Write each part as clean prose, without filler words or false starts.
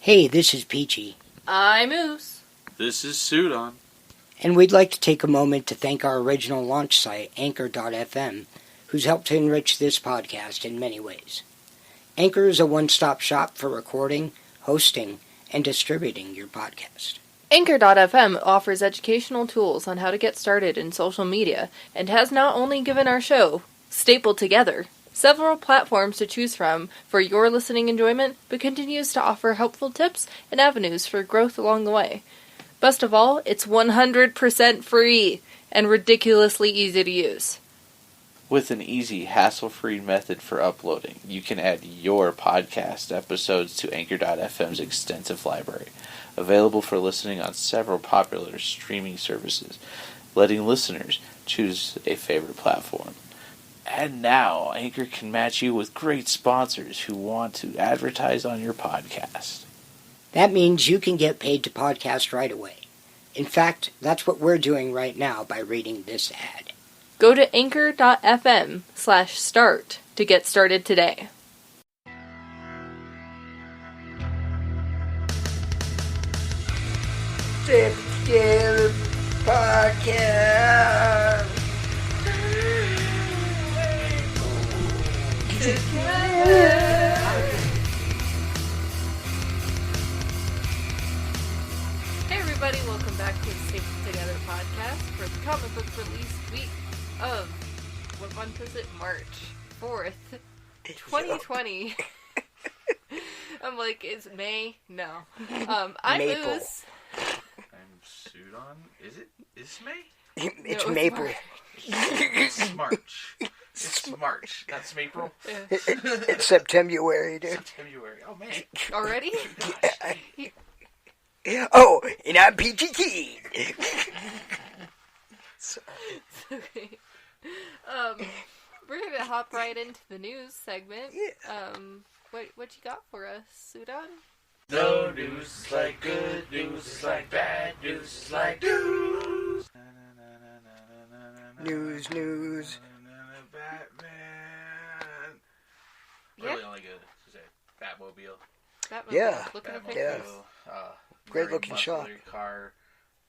Hey, this is Peachy. I'm Moose. This is Sudan. And we'd like to take a moment to thank our original launch site, Anchor.fm, who's helped to enrich this podcast in many ways. Anchor is a one-stop shop for recording, hosting, and distributing your podcast. Anchor.fm offers educational tools on how to get started in social media and has not only given our show, stapled together, several platforms to choose from for your listening enjoyment, but continues to offer helpful tips and avenues for growth along the way. Best of all, it's 100% free and ridiculously easy to use. With an easy, hassle-free method for uploading, you can add your podcast episodes to Anchor.fm's extensive library, available for listening on several popular streaming services, letting listeners choose a favorite platform. And now, Anchor can match you with great sponsors who want to advertise on your podcast. That means you can get paid to podcast right away. In fact, that's what we're doing right now by reading this ad. Go to anchor.fm/start to get started today. Podcast. Hey everybody, welcome back to the Staples Together podcast for the comic book release week of, what month is it? March 4th, 2020. I'm like, is it May? No. I'm Maple. Moose. I'm Sudan. Is it? Is May? It's No, Maple. It's March. It's March. That's April. Yeah. It's September, dude. February. Oh, May. Already? Gosh. Oh, and I'm PGT. Okay. We're gonna hop right into the news segment. Yeah. What you got for us, Sudan? No news is like good news is like bad news is like news. News. Batman. Yeah. Really only good. Is it Batmobile? Batmobile. Yeah. Looking at Yeah. pictures. Great very looking shot. muscular car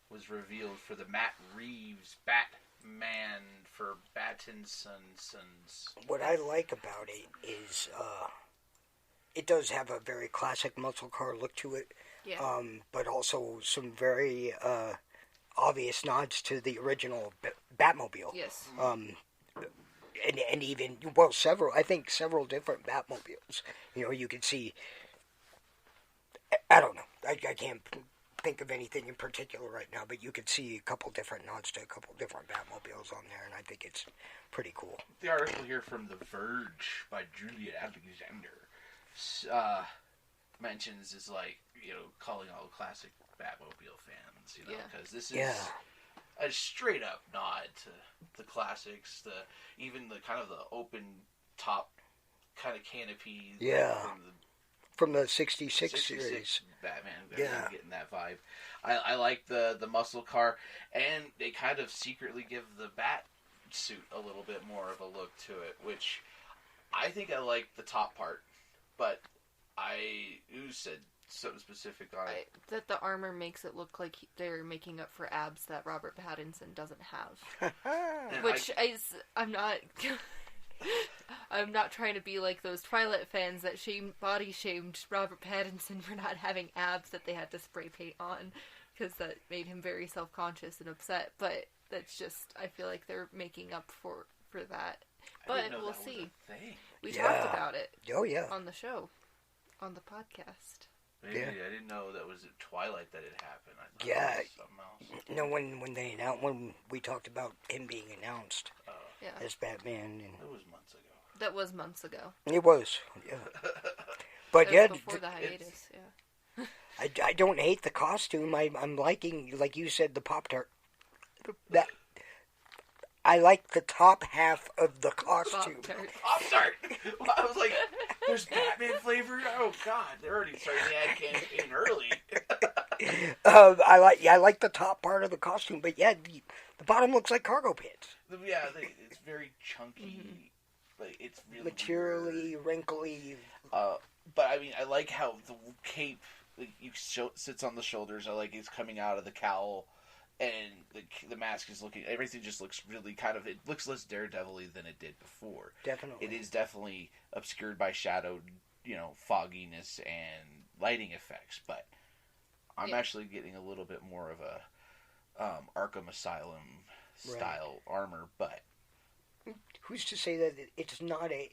was revealed for the Matt Reeves Batman for Battinsons. What I like about it is it does have a very classic muscle car look to it, Yeah. but also some very obvious nods to the original Batmobile. Yes. And even, several different Batmobiles. You know, you can see, I don't know, I can't think of anything in particular right now, but you could see a couple different nods to a couple different Batmobiles on there, and I think it's pretty cool. The article here from The Verge by Julia Alexander mentions is like, calling all classic Batmobile fans, because this is a straight up nod to the classics, even the kind of the open top kind of canopy. From the 66 series. Batman. Yeah. Getting that vibe. I like the muscle car, and they kind of secretly give the bat suit a little bit more of a look to it, which I think I like the top part, but you said something specific on it. That the armor makes it look like they're making up for abs that Robert Pattinson doesn't have. Which I'm not... I'm not trying to be like those Twilight fans that body shamed Robert Pattinson for not having abs that they had to spray paint on, because that made him very self-conscious and upset. But that's just, I feel like they're making up for that. But we'll see. We talked about it. Oh yeah. On the show, on the podcast. Maybe, I didn't know that was at Twilight that it happened. I thought Yeah. it was something else. No, when we talked about him being announced as Batman, and That was months ago. That was months ago. it was, yeah. But That was before the hiatus, yeah. I don't hate the costume. I'm liking, like you said, the Pop-Tart. That I like the top half of the costume. Pop-Tart. Pop-Tart! I was like, there's Batman flavor? Oh god, they're already starting the ad campaign early. I like the top part of the costume, but yeah, the bottom looks like cargo pants. Yeah, it's very chunky. Mm-hmm. Like, it's really materially, wrinkly. But I mean, I like how the cape sits on the shoulders, or like he's coming out of the cowl, and the mask is looking. Everything just looks really it looks less Daredevil-y than it did before. Definitely, it is definitely obscured by shadow, fogginess and lighting effects. But I'm actually getting a little bit more of a Arkham Asylum style armor. But who's to say that it's not a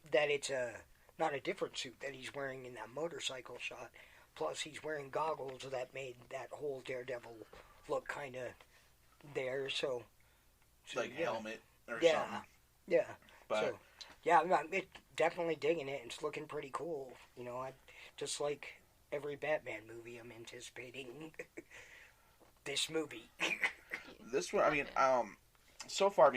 different suit that he's wearing in that motorcycle shot? Plus, he's wearing goggles that made that whole Daredevil look kind of there. So like helmet or something. Yeah. But so, yeah, I'm definitely digging it. It's looking pretty cool. Just like every Batman movie, I'm anticipating this movie. This one, so far,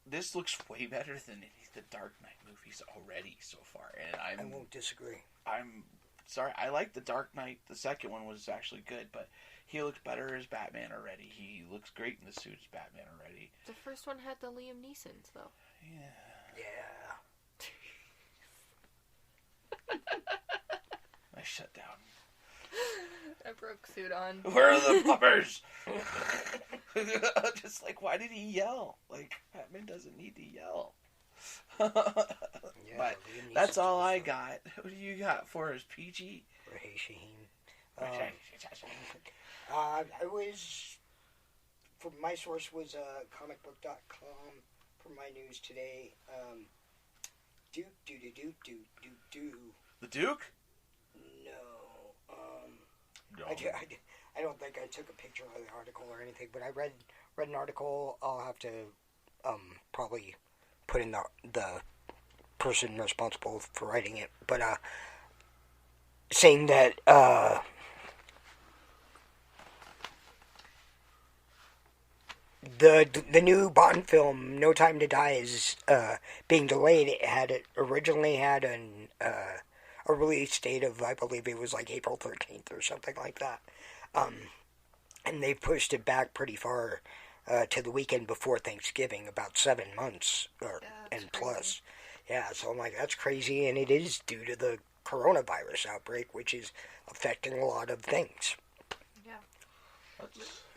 this looks way better than any of the Dark Knight movies already so far, and I won't disagree. I'm sorry, I like the Dark Knight. The second one was actually good, but he looked better as Batman already. He looks great in the suit as Batman already. The first one had the Liam Neesons, though. Yeah. I shut down. I broke suit on. Where are the puppers? Just like, why did he yell? Like, Batman doesn't need to yell. But that's all I got. What do you got for us, PG? I was, my source was comicbook.com for my news today. The Duke? No. No. I don't think I took a picture of the article or anything, but I read an article. I'll have to probably put in the person responsible for writing it, but saying that the new Bond film, No Time to Die, is being delayed. It originally had a release date of, I believe it was like April 13th or something like that. And they pushed it back pretty far to the weekend before Thanksgiving, about 7 months and plus. Crazy. Yeah, so I'm like, that's crazy, and it is due to the coronavirus outbreak, which is affecting a lot of things. Yeah.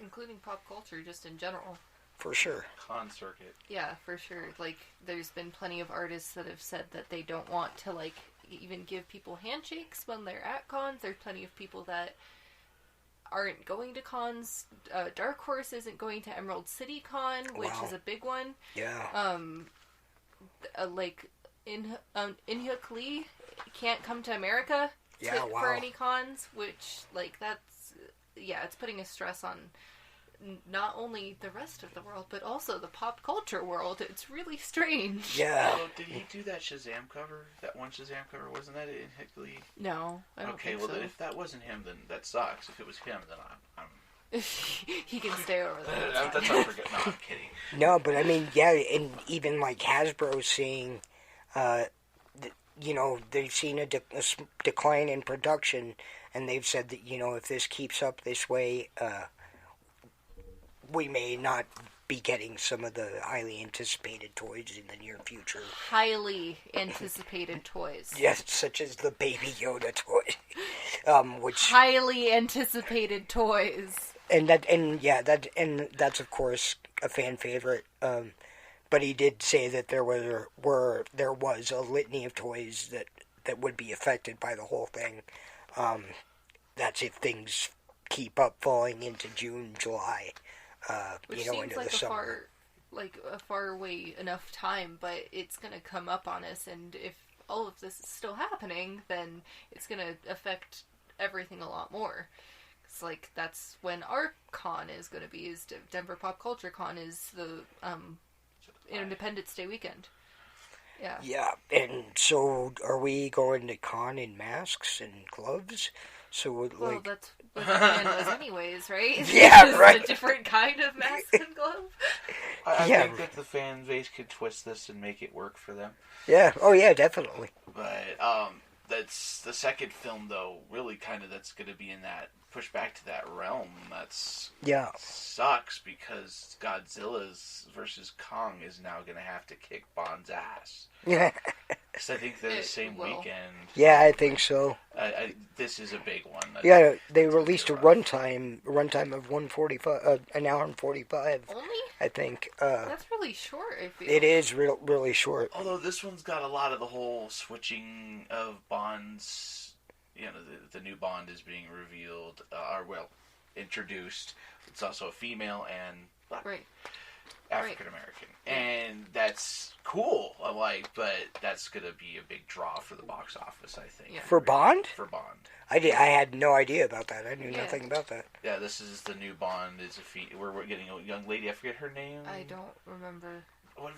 Including pop culture, just in general. For sure. Con circuit. Yeah, for sure. Like, there's been plenty of artists that have said that they don't want to, like, even give people handshakes when they're at cons. There's plenty of people that aren't going to cons. Dark Horse isn't going to Emerald City Con, which is a big one. Yeah. Inhyuk Lee can't come to America for any cons, which, like, that's, it's putting a stress on not only the rest of the world, but also the pop culture world. It's really strange. Yeah. Oh, did he do that Shazam cover? That one Shazam cover? Wasn't that in Hickley? No, I don't think so. Then if that wasn't him, then that sucks. If it was him, then I'm he can stay over there. That's I forget. No, I'm kidding. No, but I mean, yeah, and even like Hasbro seeing, they've seen a decline in production, and they've said that, if this keeps up this way, we may not be getting some of the highly anticipated toys in the near future. Highly anticipated toys. Yes, such as the Baby Yoda toy, which highly anticipated toys. And that's of course a fan favorite. But he did say that there was a litany of toys that would be affected by the whole thing. That's if things keep up falling into June, July. Which seems into like the summer. a far away enough time, but it's going to come up on us, and if all of this is still happening, then it's going to affect everything a lot more. It's like, that's when our con is going to be, is Denver Pop Culture Con is the Independence Day weekend. Yeah. Yeah, and so are we going to con in masks and gloves? So that's what the band does anyways, right? Yeah, Just right. a different kind of mask and glove. I think that the fan base could twist this and make it work for them. Yeah. Oh, yeah, definitely. But that's the second film, though. Really, kind of that's going to be in that push back to that realm. Sucks because Godzilla's versus Kong is now going to have to kick Bond's ass. Yeah. Because I think they're the same weekend. Yeah, I think so. This is a big one. Yeah, they released a runtime of 145, an hour and 45. Only? I think. That's really short, I feel. It is really short. Although this one's got a lot of the whole switching of Bonds. You know, the new Bond is being revealed, introduced. It's also a female and black. Right. African American, and that's cool. But that's gonna be a big draw for the box office, I think. Yeah. For Bond? For Bond. I had no idea about that. I knew nothing about that. Yeah, this is the new Bond. We're getting a young lady. I forget her name. I don't remember.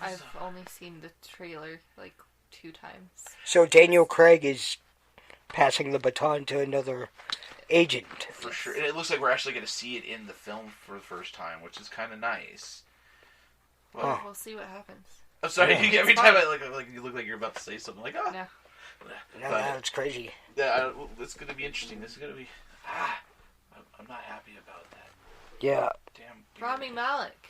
I've only seen the trailer 2 times. So Daniel Craig is passing the baton to another agent. For sure, and it looks like we're actually going to see it in the film for the first time, which is kind of nice. Well, we'll see what happens. I'm sorry. Every time you look like you're about to say something like, No. No, that's crazy. Yeah, it's going to be interesting. This is going to be. I'm not happy about that. Yeah. Damn. Rami Malek.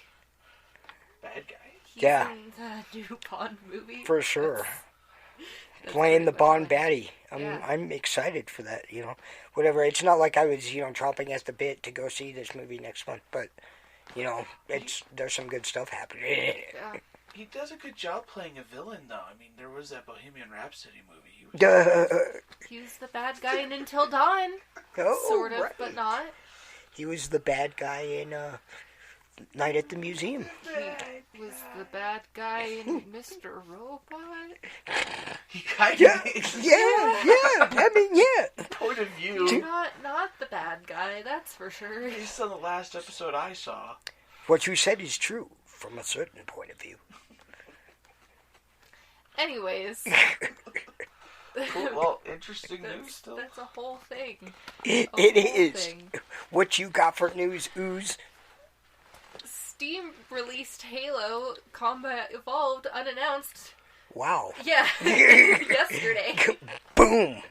Bad guy. He's Yeah. in the new Bond movie. For sure. That's Playing the Bond funny. baddie. I'm excited for that, Whatever. It's not like I was, chomping at the bit to go see this movie next month, but, there's some good stuff happening. Yeah. He does a good job playing a villain, though. I mean, there was that Bohemian Rhapsody movie. He was the bad guy in Until Dawn. Sort of, right. but not. He was the bad guy in Night at the Museum. He was the bad guy in Mr. Robot. He kind of Yeah. is. I mean, yeah. Point of view. Not the bad guy, that's for sure. He's on the last episode I saw. What you said is true from a certain point of view. Anyways. Cool. Well, interesting news still. That's a whole thing. It is. Thing. What you got for news, Ooze? Steam released Halo Combat Evolved unannounced. Wow. Yeah. Yesterday. Boom.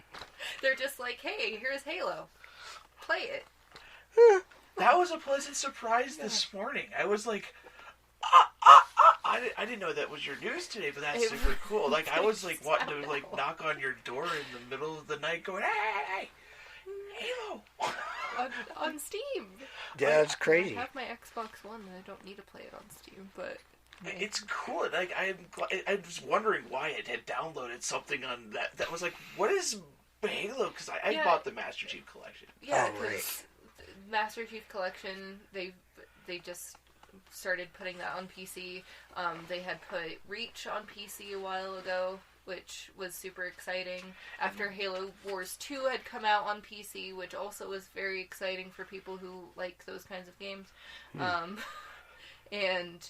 They're just like, hey, here's Halo. Play it. That was a pleasant surprise this morning. I was like, I didn't know that was your news today, but that's super cool. I was wanting to knock on your door in the middle of the night, going, "Hey, Halo!" on Steam. Yeah, that's crazy. I have my Xbox One, and I don't need to play it on Steam, but it's cool. I was wondering why it had downloaded something on that. That was what is Halo? Because I bought the Master Chief Collection. Yeah, because Master Chief Collection, they just started putting that on PC. They had put Reach on PC a while ago, which was super exciting. After Halo Wars 2 had come out on PC, which also was very exciting for people who like those kinds of games. And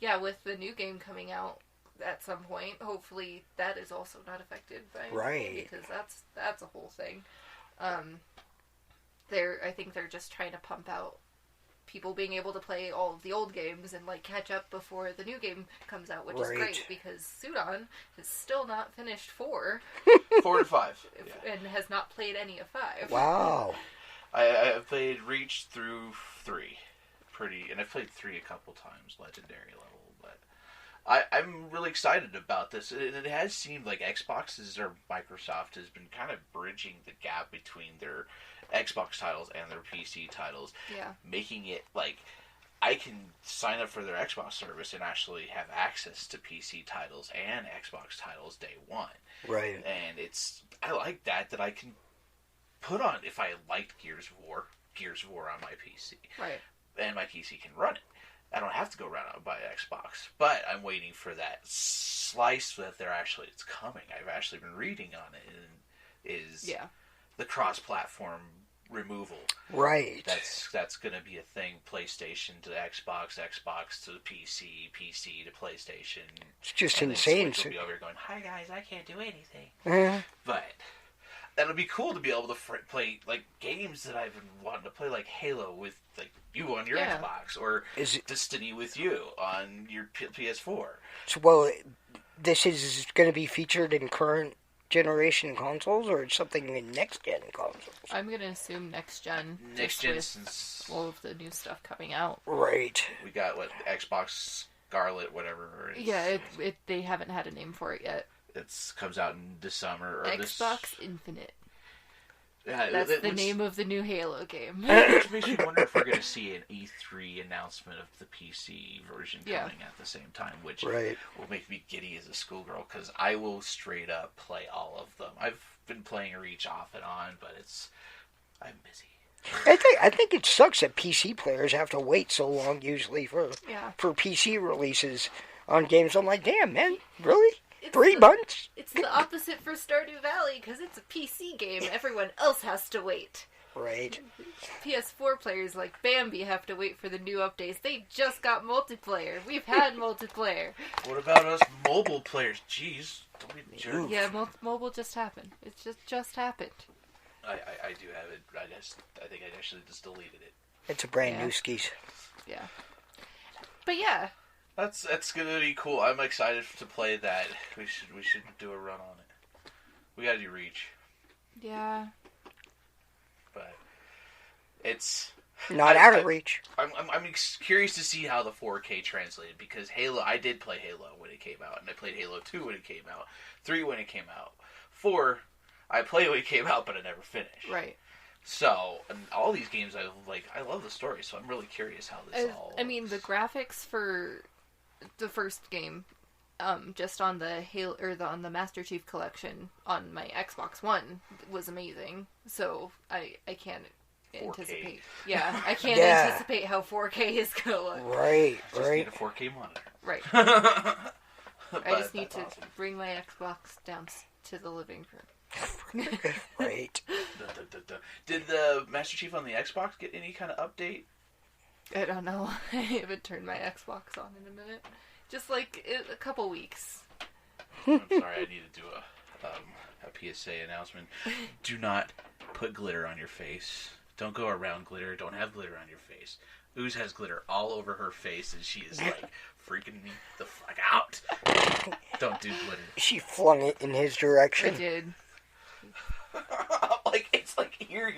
yeah, with the new game coming out at some point, hopefully that is also not affected by right, because that's a whole thing. I think they're just trying to pump out people being able to play all of the old games and catch up before the new game comes out, which is great because Sudan has still not finished 4. 4 and 5. And has not played any of 5. Wow. I've played Reach through 3. And I've played 3 a couple times, legendary level, but I'm really excited about this. And it has seemed like Xbox's or Microsoft has been kind of bridging the gap between their Xbox titles and their PC titles, making it I can sign up for their Xbox service and actually have access to PC titles and Xbox titles day one. Right. And I like that I can put on, if I liked Gears of War on my PC. Right. And my PC can run it. I don't have to go run out and buy an Xbox. But I'm waiting for that slice that it's coming. I've actually been reading on it, and the cross-platform removal. Right. That's going to be a thing. PlayStation to Xbox, Xbox to PC, PC to PlayStation. It's just and insane. Switch will be over here going, "Hi guys, I can't do anything." But that'll be cool to be able to play games that I've been wanting to play, like Halo with you on your Xbox, or Destiny with you on your PS4. So, this is going to be featured in current generation consoles, or it's something in next gen consoles? I'm going to assume next gen. Next gen, since all of the new stuff coming out. Right. We got Xbox Scarlet, whatever. They haven't had a name for it yet. It comes out in the summer. Or Xbox Infinite. That's the name of the new Halo game. Which makes me wonder if we're going to see an E3 announcement of the PC version coming at the same time, which will make me giddy as a schoolgirl, because I will straight up play all of them. I've been playing Reach off and on, but I'm busy. I think it sucks that PC players have to wait so long usually for PC releases on games. I'm like, damn, man, really? 3 months? It's the opposite for Stardew Valley, because it's a PC game. Everyone else has to wait. Right. PS4 players like Bambi have to wait for the new updates. They just got multiplayer. We've had multiplayer. What about us mobile players? Jeez, don't be a jerk. Yeah, mobile just happened. It just happened. I do have it. I think I actually just deleted it. It's a brand new skis. Yeah. But yeah. That's gonna be cool. I'm excited to play that. We should do a run on it. We gotta do Reach. Yeah. But it's not out of reach. I'm curious to see how the 4K translated, because Halo. I did play Halo when it came out, and I played Halo 2 when it came out, 3 when it came out, 4 I played when it came out, but I never finished. Right. So, and all these games I love the story, so I'm really curious how this all. I mean, the graphics for the first game, just on the Halo on the Master Chief Collection on my Xbox One was amazing. So I can't 4K. anticipate. Yeah, I can't anticipate how 4K is gonna look. Right. Just need a 4K monitor. Right. I just need to bring my Xbox down to the living room. Right. Did the Master Chief on the Xbox get any kind of update? I don't know. I haven't turned my Xbox on in a minute. Just like a couple weeks. I'm sorry, I need to do a PSA announcement. Do not put glitter on your face. Don't go around glitter. Don't have glitter on your face. Ooze has glitter all over her face, and she is like freaking me the fuck out. Don't do glitter. She flung it in his direction. I did. Like, it's like here.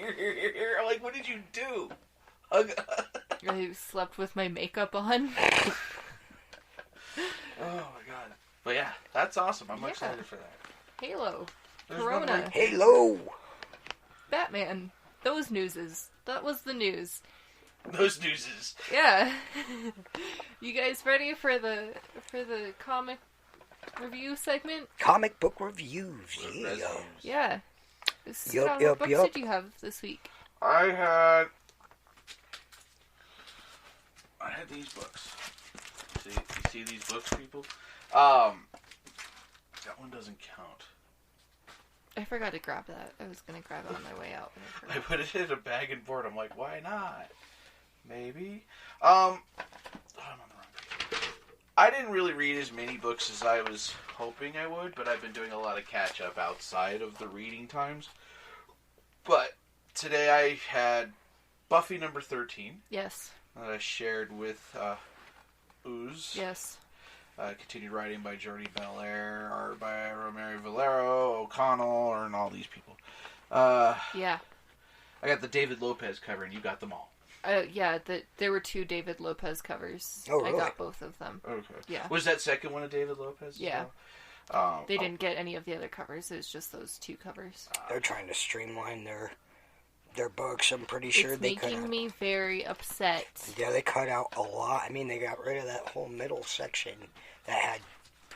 I'm like, what did you do? I slept with my makeup on. Oh my god. But yeah, that's awesome. I'm excited for that. Halo. There's Corona. Halo. Batman. Those newses. That was the news. Those newses. Yeah. You guys ready for the comic review segment? Comic book reviews. Yeah. Yup. What books did you have this week? I had these books. You see these books, people? That one doesn't count. I forgot to grab that. I was going to grab it on my way out. I put it in a bag and board. I'm like, why not? Maybe. I'm on the wrong page. I didn't really read as many books as I was hoping I would, but I've been doing a lot of catch up outside of the reading times. But today I had Buffy number 13. Yes. That I shared with Ooze. Yes. Continued writing by Jordie Bellaire, art by Romero Valero, O'Connell, and all these people. Yeah. I got the David Lopez cover, and you got them all. Yeah, there were 2 David Lopez covers. Oh, really? I got both of them. Okay. Yeah. Was that second one a David Lopez? Yeah. Well? They didn't get any of the other covers. It was just those 2 covers. They're trying to streamline their books. I'm pretty sure it's they cut out. making me very upset. Yeah, they cut out a lot. I mean, they got rid of that whole middle section that had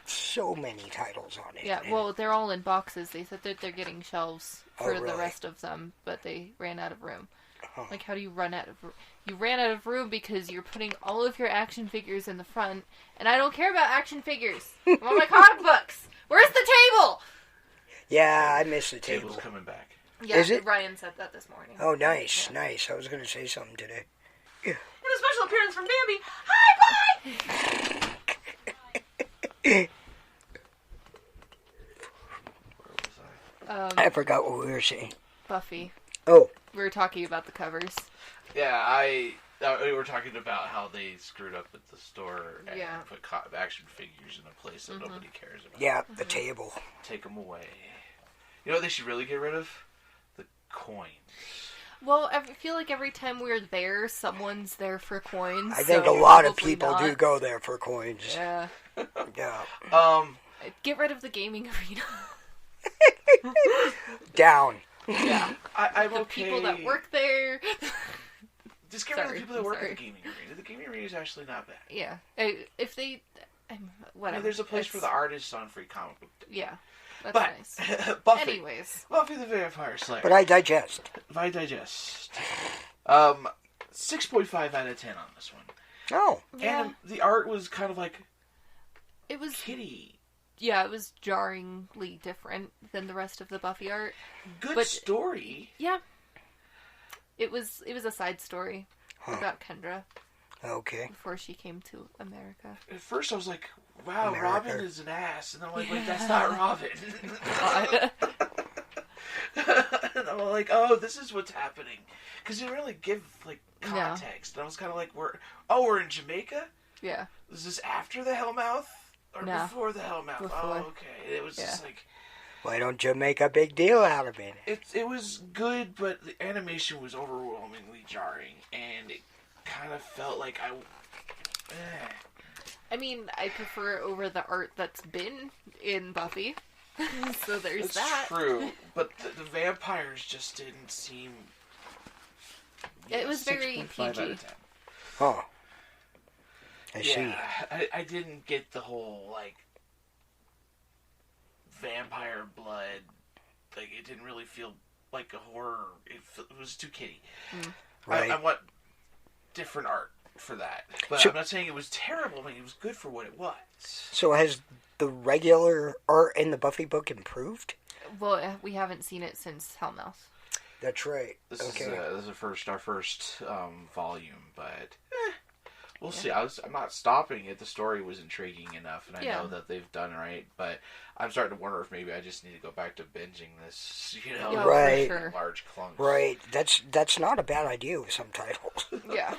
so many titles on it. Yeah, well, they're all in boxes. They said that they're getting shelves for really? the rest of them, but they ran out of room. Huh. Like, how do you run out of room? You ran out of room because you're putting all of your action figures in the front, and I don't care about action figures. I want my comic books. Where's the table? Yeah, I missed the Table's table. coming back. Yeah, Is it? Ryan said that this morning. Oh, nice, nice. I was going to say something today. And a special appearance from Bambi. Hi, bye! Where was I forgot what we were saying. Buffy. Oh. We were talking about the covers. Yeah, we were talking about how they screwed up at the store and put action figures in a place that nobody cares about. Yeah, the table. Take them away. You know what they should really get rid of? The coins. Well, I feel like every time we're there, someone's there for coins. I think a lot of people do go there for coins. Yeah. Yeah. Get rid of the gaming arena. Down. Yeah. I'm the okay. people that work there. Just get rid of the people that work at the gaming arena. The gaming arena is actually not bad. Yeah. If they... whatever. I mean, there's a place for the artists on Free Comic Book Day. Yeah. That's but, nice. Buffy. Anyways. Buffy the Vampire Slayer. But I digest. 6.5 out of 10 on this one. Oh. Yeah. And the art was kind of like... It was... kitty. Yeah, it was jarringly different than the rest of the Buffy art. Good story. Yeah. It was a side story about Kendra. Okay. Before she came to America. At first I was like, wow, America. Robin is an ass. And I'm like, wait, that's not Robin. God. And I'm like, oh, this is what's happening. Because you didn't really give, like, context. No. And I was kind of like, we're in Jamaica? Yeah. Is this after the Hellmouth? Or No. before the Hellmouth? Before. Oh, okay. It was just like... Why don't you make a big deal out of it? It was good, but the animation was overwhelmingly jarring. And it kind of felt like I mean, I prefer over the art that's been in Buffy. So there's it's that. true, but the vampires just didn't seem... It was very 6.5 out PG. of 10. Oh. I see. Yeah, I didn't get the whole, like, vampire blood. Like, it didn't really feel like a horror. It was too kiddie. Right. I want different art for that. But So- I'm not saying it was terrible. I mean, it was good for what it was. So has the regular art in the Buffy book improved? Well, we haven't seen it since Hellmouth. That's right. This Okay. is our first volume, but we'll see. I'm not stopping it. The story was intriguing enough, and I know that they've done right. But I'm starting to wonder if maybe I just need to go back to binging this. Yeah, Right. for sure. Large clunks. Right. That's not a bad idea with some titles. Yeah.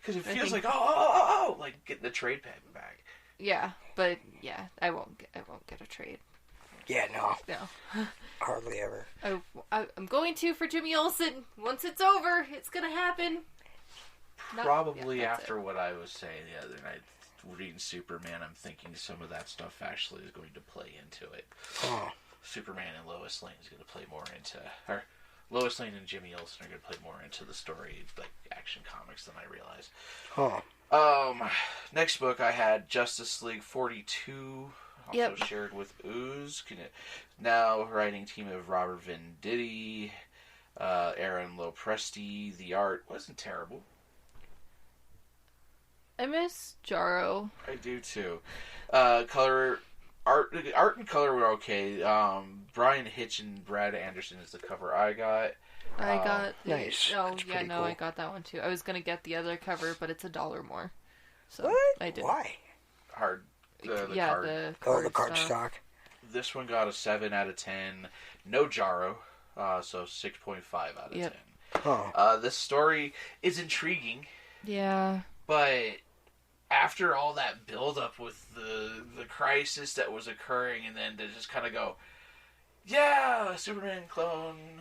Because it I feels think- like like getting the trade paperback. Yeah, but yeah, I won't get a trade. Yeah, no. No. Hardly ever. I'm going to for Jimmy Olsen. Once it's over, it's gonna happen. Probably yeah, that's after what I was saying the other night, reading Superman, I'm thinking some of that stuff actually is going to play into it. Oh. Superman and Lois Lane is going to play more into, or Lois Lane and Jimmy Olsen are going to play more into the story, like Action Comics, than I realized. Oh. Next book I had Justice League 42, also Yep. shared with Ooze. Now writing team of Robert Venditti, Aaron Lopresti. The art wasn't terrible. I miss Jarro. I do too. Art and color were okay. Brian Hitch and Brad Anderson is the cover I got. I got the, nice. Oh That's yeah, pretty no, cool. I got that one too. I was gonna get the other cover, but it's $1 more. So What? I didn't. Why? Hard. The yeah, card. the Oh, card the card stock. stock. This one got a 7 out of 10. No Jarro, so 6.5 out of 10. Oh. This story is intriguing, Yeah. but after all that build-up with the crisis that was occurring, and then to just kind of go, yeah, Superman clone.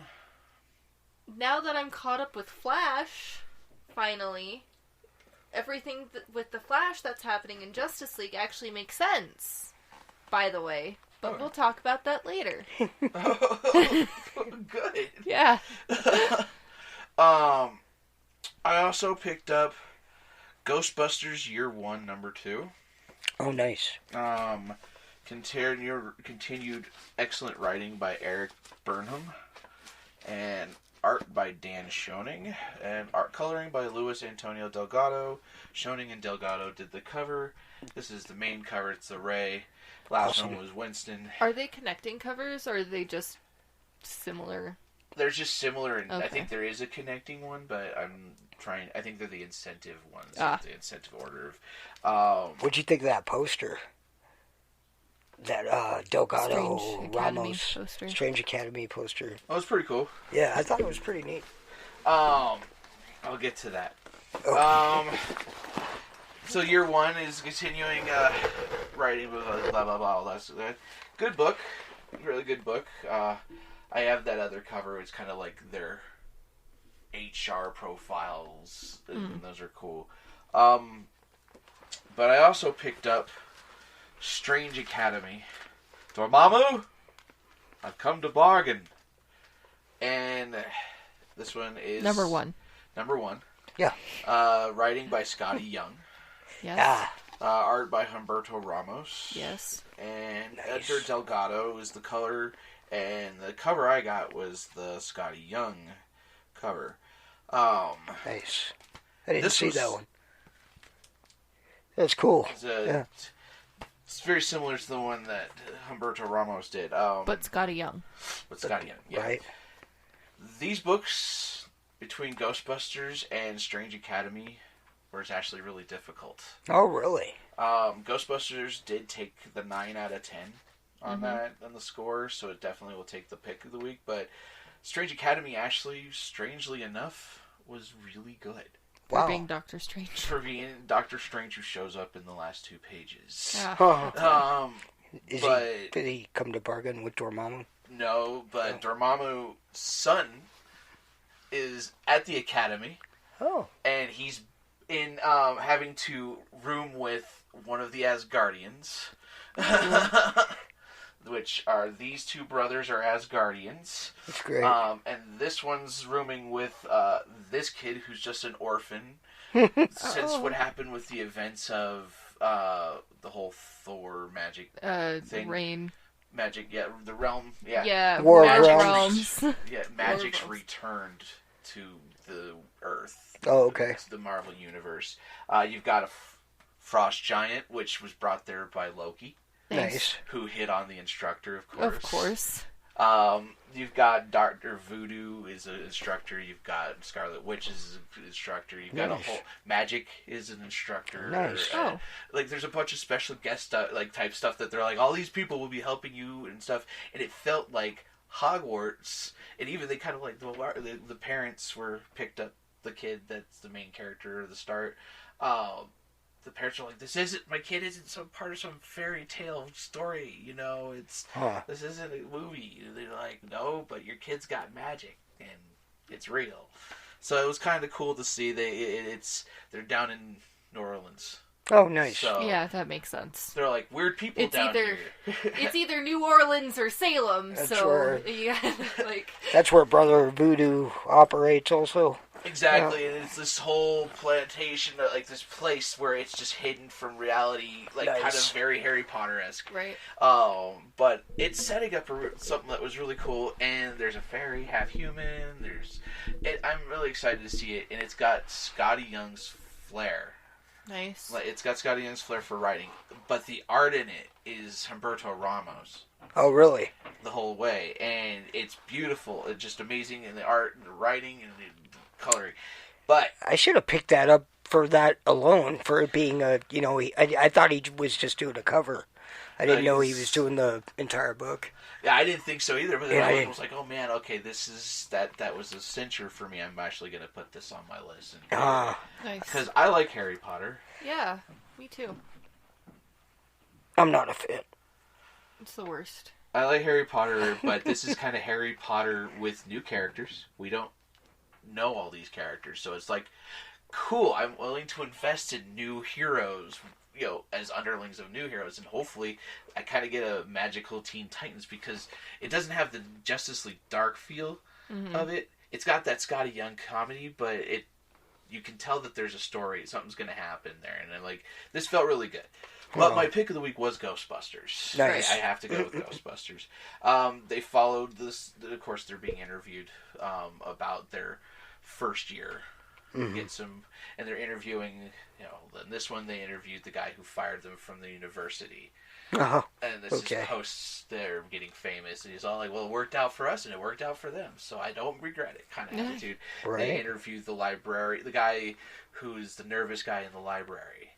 Now that I'm caught up with Flash, finally, everything with the Flash that's happening in Justice League actually makes sense. By the way, but we'll talk about that later. Oh, good. Yeah. I also picked up Ghostbusters Year 1, Number 2. Oh, nice. Continued excellent writing by Eric Burnham, and art by Dan Schoening, and art coloring by Luis Antonio Delgado. Schoening and Delgado did the cover. This is the main cover. It's the Ray. Last Awesome. one was Winston. Are they connecting covers, or are they just similar? They're just similar, and I Okay. think there is a connecting one, but I think they're the incentive ones. The incentive order of... What'd you think of that poster? That Delgado Strange Academy Ramos poster. Strange Academy poster. Oh, it's pretty cool. Yeah, I thought it was pretty neat. I'll get to that. Okay. So Year 1 is continuing writing, blah, blah, blah. That's a good book. Really good book. I have that other cover. It's kind of like their HR profiles, and those are cool. But I also picked up Strange Academy. Dormammu, I've come to bargain. And this one is... Number one. Yeah. Writing by Scotty Young. Yes. Art by Humberto Ramos. Yes. And Nice. Edgar Delgado is the color. And the cover I got was the Scotty Young cover. Nice. I didn't see that one. That's cool. It's very similar to the one that Humberto Ramos did. But Scotty Young. Yeah. Right. These books, between Ghostbusters and Strange Academy, were actually really difficult. Oh, really? Ghostbusters did take the 9 out of 10 on the score, so it definitely will take the pick of the week. But Strange Academy actually, strangely enough, was really good. For Wow. being Doctor Strange. For being Doctor Strange, who shows up in the last 2 pages. Yeah. Did he come to bargain with Dormammu? No, but Dormammu's son is at the academy. Oh. And he's in having to room with one of the Asgardians. Which are these 2 brothers are Asgardians. That's great. And this one's rooming with this kid who's just an orphan. Since what happened with the events of the whole Thor magic thing. Rain. Magic, yeah, the realm, yeah. Yeah, War Realms. Yeah, magic's returned to the Earth. Oh, okay. It's the Marvel Universe. You've got a frost giant, which was brought there by Loki. Nice. Who hit on the instructor, of course. Of course. You've got Dr. Voodoo is an instructor. You've got Scarlet Witch is an instructor. You've got a whole... Magic is an instructor. Nice. Like, there's a bunch of special guest stuff, like, type stuff that they're like, all these people will be helping you and stuff. And it felt like Hogwarts. And even they kind of like... The parents were picked up the kid that's the main character at the start. The parents are like, my kid isn't some part of some fairy tale story, you know, this isn't a movie. And they're like, no, but your kid's got magic, and it's real. So it was kind of cool to see they're down in New Orleans. Oh, nice. So Yeah, that makes sense. they're like weird people down here. It's either New Orleans or Salem, That's where Brother Voodoo operates also. Exactly, and it's this whole plantation, like this place where it's just hidden from reality, like kind of very Harry Potter-esque. Right. But it's setting up something that was really cool, and there's a fairy, half human, I'm really excited to see it, and it's got Scotty Young's flair. Nice. Like, it's got Scotty Young's flair for writing, but the art in it is Humberto Ramos. Oh, really? The whole way, and it's beautiful. It's just amazing, and the art, and the writing, and the coloring. But I should have picked that up for that alone, for it being I thought he was just doing a cover. I didn't know he was doing the entire book. Yeah, I didn't think so either, but then I was like, oh man, okay, this is, that was a cincher for me. I'm actually going to put this on my list. Nice. Because I like Harry Potter. Yeah, me too. I'm not a fan. It's the worst. I like Harry Potter, but this is kind of Harry Potter with new characters. We don't know all these characters, so it's like, cool, I'm willing to invest in new heroes, as underlings of new heroes, and hopefully I kind of get a magical Teen Titans, because it doesn't have the Justice League dark feel of it. It's got that Scotty Young comedy, but you can tell that there's a story, something's going to happen there, and this felt really good. But my pick of the week was Ghostbusters. Nice. I have to go with Ghostbusters. They followed this, of course, they're being interviewed about their first year. Get some, and they're interviewing, in this one they interviewed the guy who fired them from the university. And this is posts they're getting famous, and he's all like, well, it worked out for us and it worked out for them, so I don't regret it, kind of attitude. Right. They interviewed the library, the guy who's the nervous guy in the library.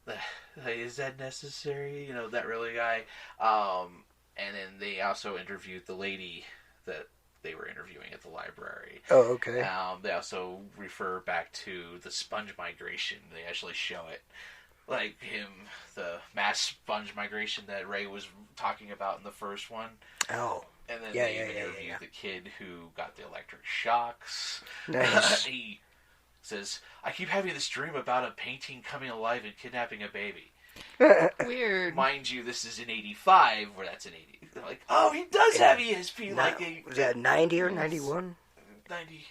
Like, is that necessary? That really guy. And then they also interviewed the lady that they were interviewing at the library. Oh, okay. They also refer back to the sponge migration. They actually show it. Like the mass sponge migration that Ray was talking about in the first one. Oh. And then they interviewed the kid who got the electric shocks. Nice. He says, I keep having this dream about a painting coming alive and kidnapping a baby. Weird. Mind you, this is in 85, where that's in like, oh, he does have ESP. Was that 90 or 91? 90.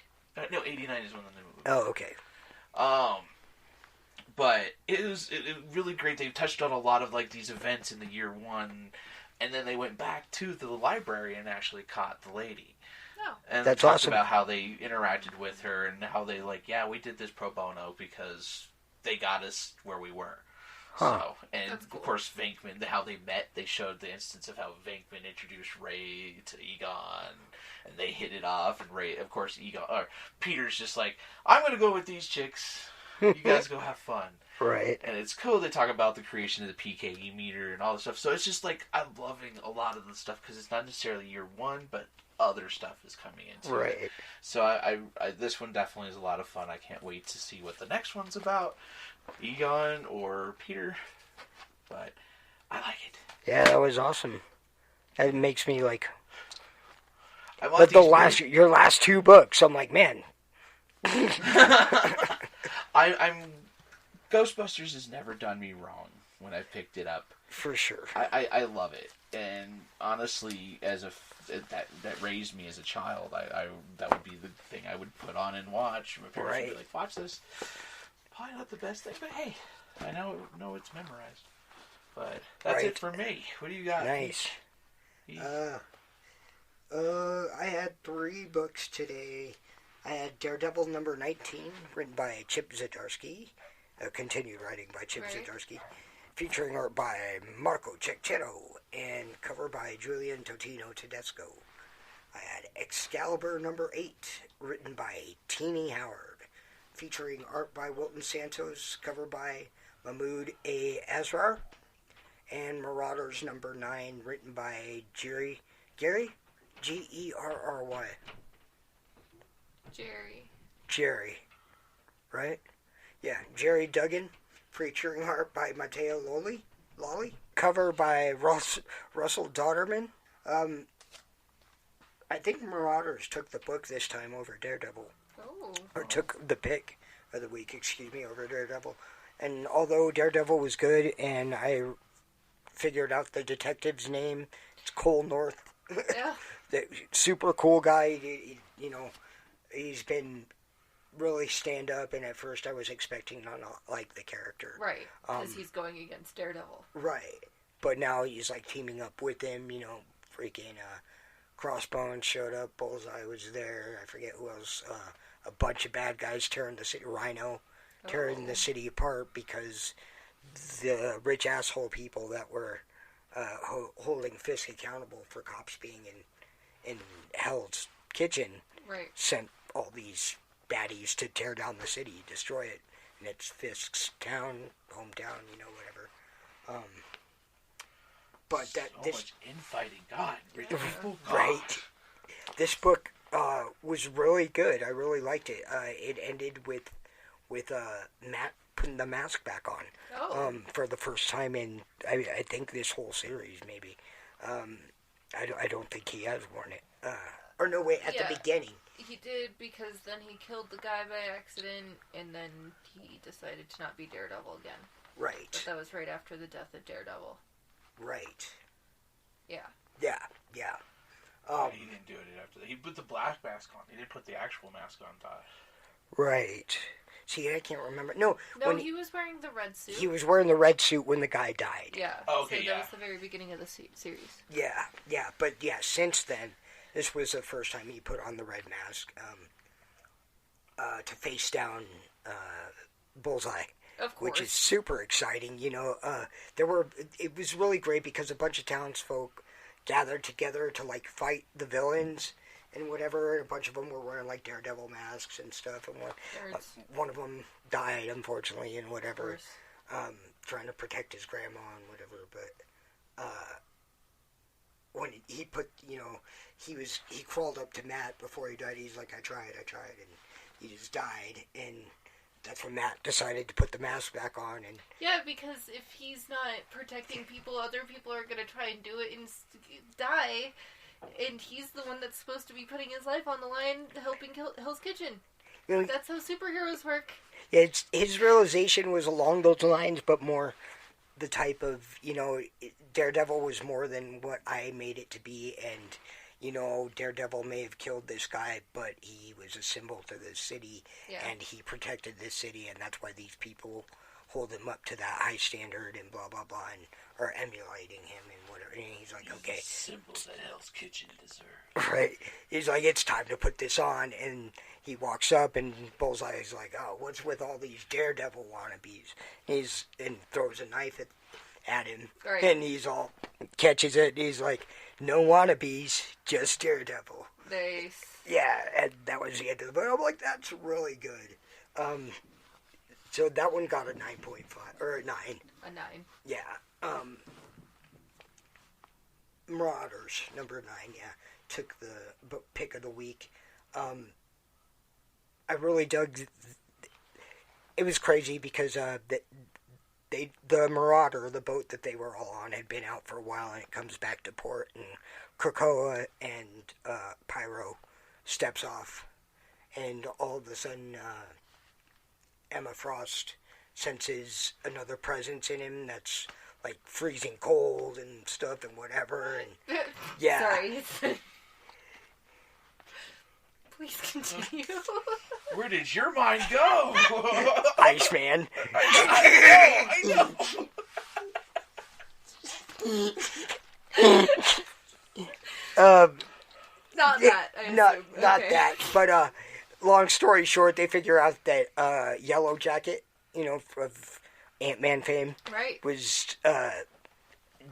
No, 89 is when the new movie. Oh, okay. But it was really great. They touched on a lot of like these events in the year one, and then they went back to the library and actually caught the lady. Oh. And that's talked awesome. about how they interacted with her and how they we did this pro bono because they got us where we were. Huh. So, and cool. of course Venkman, how they met, they showed the instance of how Venkman introduced Ray to Egon, and they hit it off, and Ray, of course, Peter's just like, I'm going to go with these chicks. You guys go have fun. Right. And it's cool they talk about the creation of the PKE meter and all this stuff. So it's just like, I'm loving a lot of the stuff because it's not necessarily year one, but other stuff is coming into it. So I this one definitely is a lot of fun. I can't wait to see what the next one's about, Egon or Peter. But I like it. Yeah, that was awesome. That makes me like. But your last two books, I'm like, man. I'm Ghostbusters has never done me wrong when I picked it up. For sure. I love it, and honestly, that raised me as a child. That would be the thing I would put on and watch. My parents would be like, "Watch this." Probably not the best thing, but hey, I know it's memorized. But that's it for me. What do you got? Nice. I had 3 books today. I had Daredevil number 19, written by Chip Zdarsky, continued writing by Chip Zdarsky, featuring art by Marco Cecchetto, and cover by Julian Totino Tedesco. I had Excalibur number 8, written by Teenie Howard, featuring art by Wilton Santos, cover by Mahmoud A. Asrar, and Marauders number 9, written by Gary, Gerry, Jerry, right? Yeah, Jerry Duggan, featuring art by Matteo Lolli, cover by Russell Dodderman. I think Marauders took the book this time over Daredevil. Oh. Or took the pick of the week, over Daredevil. And although Daredevil was good, and I figured out the detective's name, it's Cole North. Yeah. The super cool guy, he's been really stand up, and at first I was expecting not like the character. Right, because he's going against Daredevil. Right. But now he's like teaming up with him, freaking Crossbones showed up, Bullseye was there, I forget who else, a bunch of bad guys tearing the city, Rhino, tearing the city apart because the rich asshole people that were holding Fisk accountable for cops being in Hell's Kitchen sent all these baddies to tear down the city, destroy it, and it's Fisk's hometown, whatever. But much infighting, God, right? This book was really good. I really liked it. It ended with Matt putting the mask back on for the first time in I think this whole series, maybe. I don't think he has worn it. Or no, wait, at the beginning. He did, because then he killed the guy by accident, and then he decided to not be Daredevil again. Right. But that was right after the death of Daredevil. Right. Yeah. Yeah. He didn't do it after that. He put the black mask on. He didn't put the actual mask on top. Right. See, I can't remember. No, he was wearing the red suit. He was wearing the red suit when the guy died. Yeah. Okay, so that was the very beginning of the series. Yeah. But yeah, since then, this was the first time he put on the red mask to face down Bullseye. Of course. Which is super exciting. It was really great because a bunch of townsfolk gathered together to like fight the villains and whatever. And a bunch of them were wearing like Daredevil masks and stuff. And one of them died, unfortunately, and whatever, trying to protect his grandma and whatever. But when he put, he crawled up to Matt before he died. He's like, I tried, and he just died. And that's when Matt decided to put the mask back on. And yeah, because if he's not protecting people, other people are going to try and do it and die. And he's the one that's supposed to be putting his life on the line, helping Hell's Kitchen. That's how superheroes work. Yeah, his realization was along those lines, but more the type of, Daredevil was more than what I made it to be, and, Daredevil may have killed this guy, but he was a symbol to the city, and he protected this city, and that's why these people hold him up to that high standard, and blah, blah, blah, and are emulating him, and whatever, and he's like, okay. Symbols that Hell's Kitchen deserves. Right. He's like, it's time to put this on, and he walks up, and Bullseye is like, oh, what's with all these Daredevil wannabes? And throws a knife at him, right. And he's all, catches it, and he's like, no wannabes, just Daredevil. Nice. Yeah, and that was the end of the book. I'm like, that's really good. So that one got a 9.5, or a 9. A 9. Yeah. Marauders, number 9, yeah. Took the pick of the week. I really dug. It was crazy because the Marauder, the boat that they were all on, had been out for a while, and it comes back to port, and Krakoa and Pyro steps off, and all of a sudden Emma Frost senses another presence in him that's like freezing cold and stuff and whatever, and yeah. Sorry. Please continue. Where did your mind go? Iceman. I know. Not that. Not that. But long story short, they figure out that Yellow Jacket, of Ant-Man fame, right, was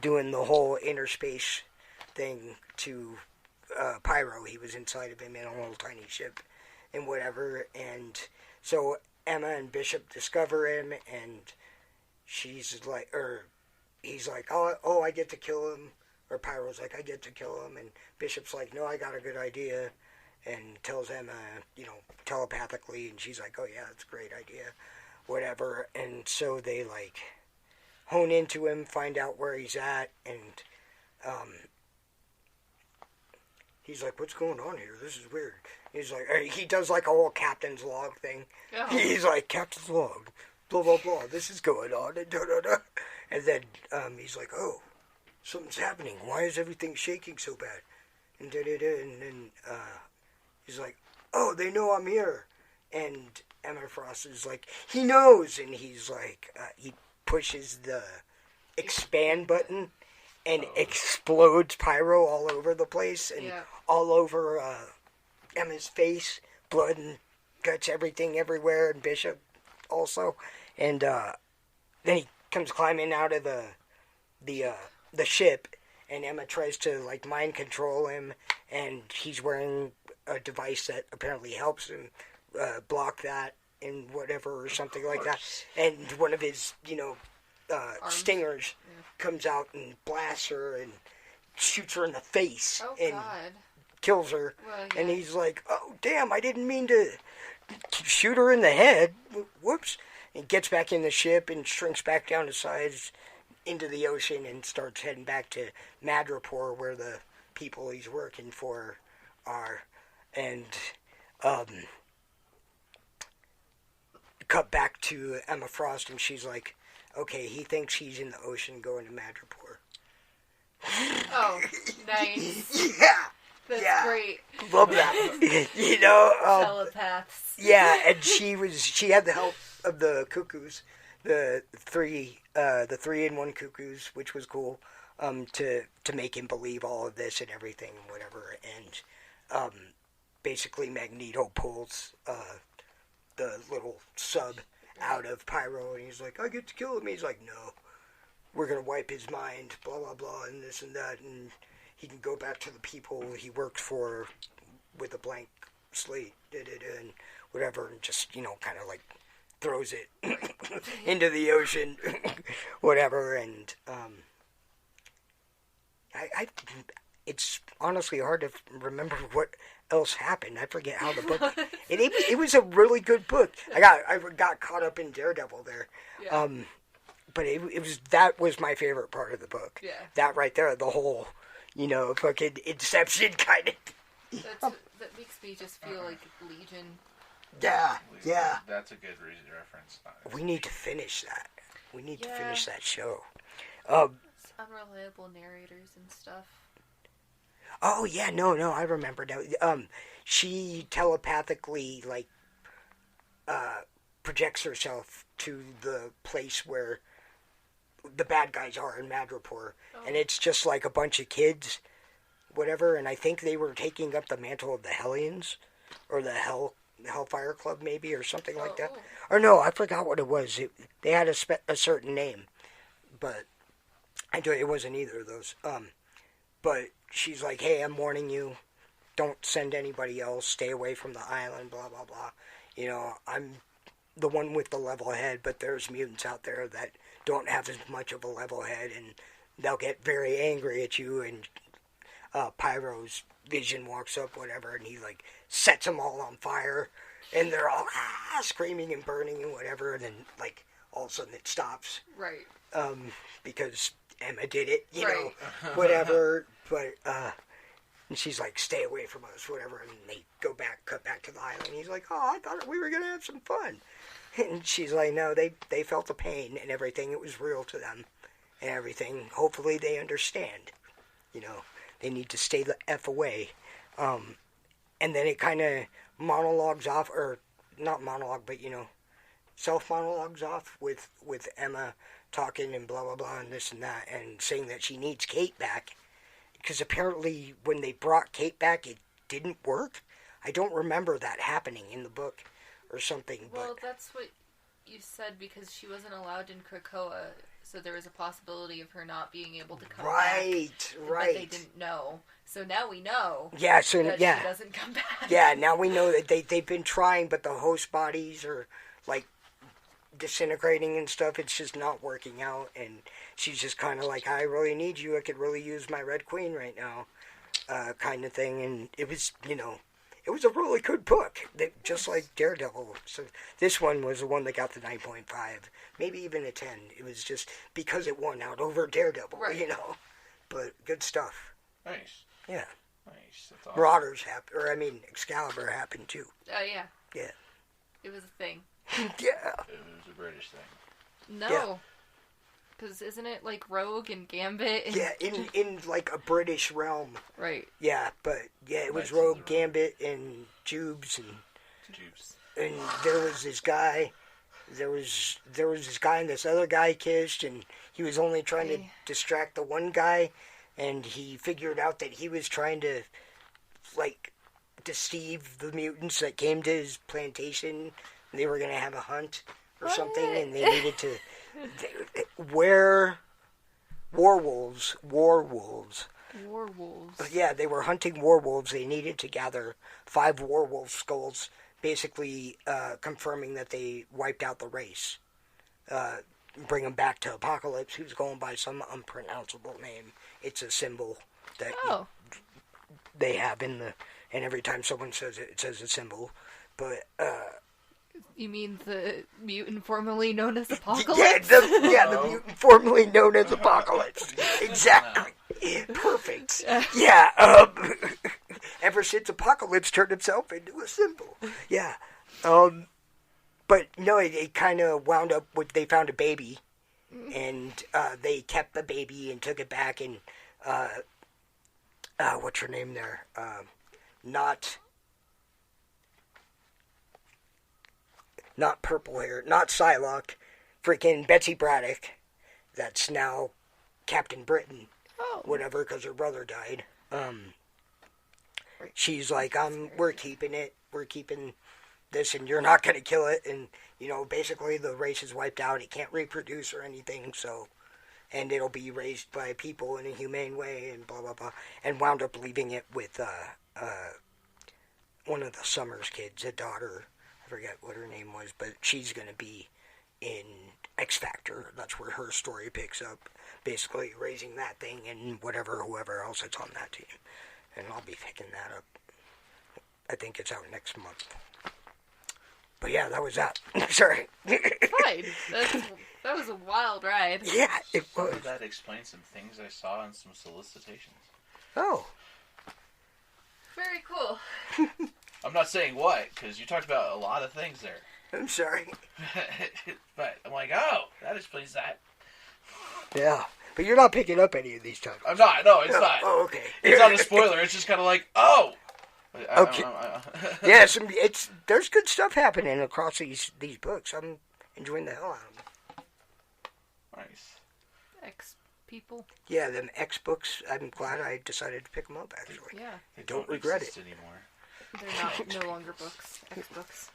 doing the whole inner space thing to Pyro. He was inside of him in a little tiny ship and whatever. And so Emma and Bishop discover him, and he's like, oh, I get to kill him. Or Pyro's like, I get to kill him. And Bishop's like, no, I got a good idea. And tells Emma, telepathically. And she's like, oh, yeah, that's a great idea. Whatever. And so they, hone into him, find out where he's at. And he's like, what's going on here? This is weird. He's like, he does, a whole captain's log thing. Oh. He's like, captain's log. Blah, blah, blah. This is going on. And, and then he's like, oh. Something's happening. Why is everything shaking so bad? And then he's like, oh, they know I'm here. And Emma Frost is like, he knows. And he's like, he pushes the expand button and explodes Pyro all over the place and all over Emma's face, blood and guts, everything everywhere, and Bishop also. And then he comes climbing out of the ship, and Emma tries to mind control him, and he's wearing a device that apparently helps him block that and whatever or something like that. And one of his stingers comes out and blasts her and shoots her in the face and kills her. Well, yeah. And he's like, oh damn, I didn't mean to shoot her in the head, whoops. And gets back in the ship and shrinks back down to size into the ocean and starts heading back to Madripoor, where the people he's working for are. And cut back to Emma Frost, and she's like, okay, he thinks he's in the ocean going to Madripoor. Oh, nice. Yeah. That's great. Love that. Telepaths. Yeah, and she had the help of the cuckoos, the 3-in-1 cuckoos, which was cool, to make him believe all of this and everything and whatever. And basically Magneto pulls the little sub out of Pyro, and he's like, I get to kill him. He's like, no, we're gonna wipe his mind, blah blah blah, and this and that, and he can go back to the people he worked for with a blank slate, and whatever, and just kind of throws it into the ocean, whatever. And it's honestly hard to remember what else happened. I forget how the book. It was a really good book. I got caught up in Daredevil there. Yeah. But that was my favorite part of the book. Yeah. That right there, the whole, fucking Inception kind of. That makes me just feel like Legion. Yeah, yeah. That's a good reference. We need to finish that. We need to finish that show. It's unreliable narrators and stuff. Oh, yeah, no, I remember now. She telepathically, projects herself to the place where the bad guys are in Madripoor. Oh. And it's just like a bunch of kids, whatever, and I think they were taking up the mantle of the Hellions, or the Hellfire Club, maybe, or something like that. Or no, I forgot what it was. They had a certain name, but it wasn't either of those. But she's like, hey, I'm warning you, don't send anybody else, stay away from the island, blah, blah, blah. You know, I'm the one with the level head, but there's mutants out there that don't have as much of a level head, and they'll get very angry at you, and Pyro's vision walks up, whatever, and he, sets them all on fire, and they're all, screaming and burning and whatever, and then, all of a sudden it stops. Right. Because Emma did it, you know, whatever, but, and she's like, stay away from us, whatever, and they cut back to the island. He's like, oh, I thought we were going to have some fun. And she's like, no, they felt the pain and everything. It was real to them and everything. Hopefully they understand. You know, they need to stay the F away. And then it kind of monologues off, or not monologue, but, self-monologues off with Emma talking and blah, blah, blah, and this and that, and saying that she needs Kate back. Because apparently when they brought Kate back, it didn't work. I don't remember that happening in the book or something. Well, that's what you said, because she wasn't allowed in Krakoa, so there was a possibility of her not being able to come back. Right. But they didn't know. So now we know that she doesn't come back. Yeah, now we know that they've been trying, but the host bodies are, disintegrating and stuff. It's just not working out, and she's just kind of like, I really need you. I could really use my Red Queen right now, kind of thing. And it was, it was a really good book, just like Daredevil. So this one was the one that got the 9.5, maybe even a 10. It was just because it won out over Daredevil, But good stuff. Nice. Yeah. Nice. That's awesome. Marauders happened, Excalibur happened too. Oh, yeah. Yeah. It was a thing. Yeah. It was a British thing. No. Because isn't it Rogue and Gambit? And... Yeah, in a British realm. Right. Yeah, but it was Rogue, Gambit, and Jubes, and there was this guy. There was this guy and this other guy kissed, and he was only trying to distract the one guy, and he figured out that he was trying to deceive the mutants that came to his plantation. They were going to have a hunt or something, and they needed to... Werewolves. Yeah, they were hunting werewolves. They needed to gather 5 werewolf skulls, basically confirming that they wiped out the race. Bring them back to Apocalypse, who's going by some unpronounceable name. It's a symbol that they have in the... And every time someone says it, it says a symbol. But... You mean the mutant formerly known as Apocalypse? The mutant formerly known as Apocalypse. Exactly. Perfect. Yeah. Ever since Apocalypse turned himself into a symbol. Yeah. But no, it kind of wound up with, they found a baby, and they kept the baby and took it back, and what's her name there? Not purple hair, not Psylocke, freaking Betsy Braddock, that's now Captain Britain, whatever, because her brother died. She's like, we're keeping it, we're keeping this, and you're not going to kill it, and, basically the race is wiped out, it can't reproduce or anything, so, and it'll be raised by people in a humane way, and blah, blah, blah, and wound up leaving it with, one of the Summers kids, a daughter. I forget what her name was, but she's going to be in X Factor. That's where her story picks up, basically raising that thing and whoever else is on that team. And I'll be picking that up. I think it's out next month. But yeah, that was that. Sorry. Fine. That was a wild ride. Yeah, it was. That explains some things I saw in some solicitations. Oh. Very cool. I'm not saying what, because you talked about a lot of things there. I'm sorry. But I'm like, oh, that explains that. Yeah. But you're not picking up any of these titles. I'm not. No, it's not. Oh, okay. It's not a spoiler. It's just kind of like, oh. Okay. Yes, there's good stuff happening across these books. I'm enjoying the hell out of them. Nice. X people. Yeah, them X books. I'm glad I decided to pick them up. Actually. Yeah. They don't regret it anymore. They're no longer books. X books.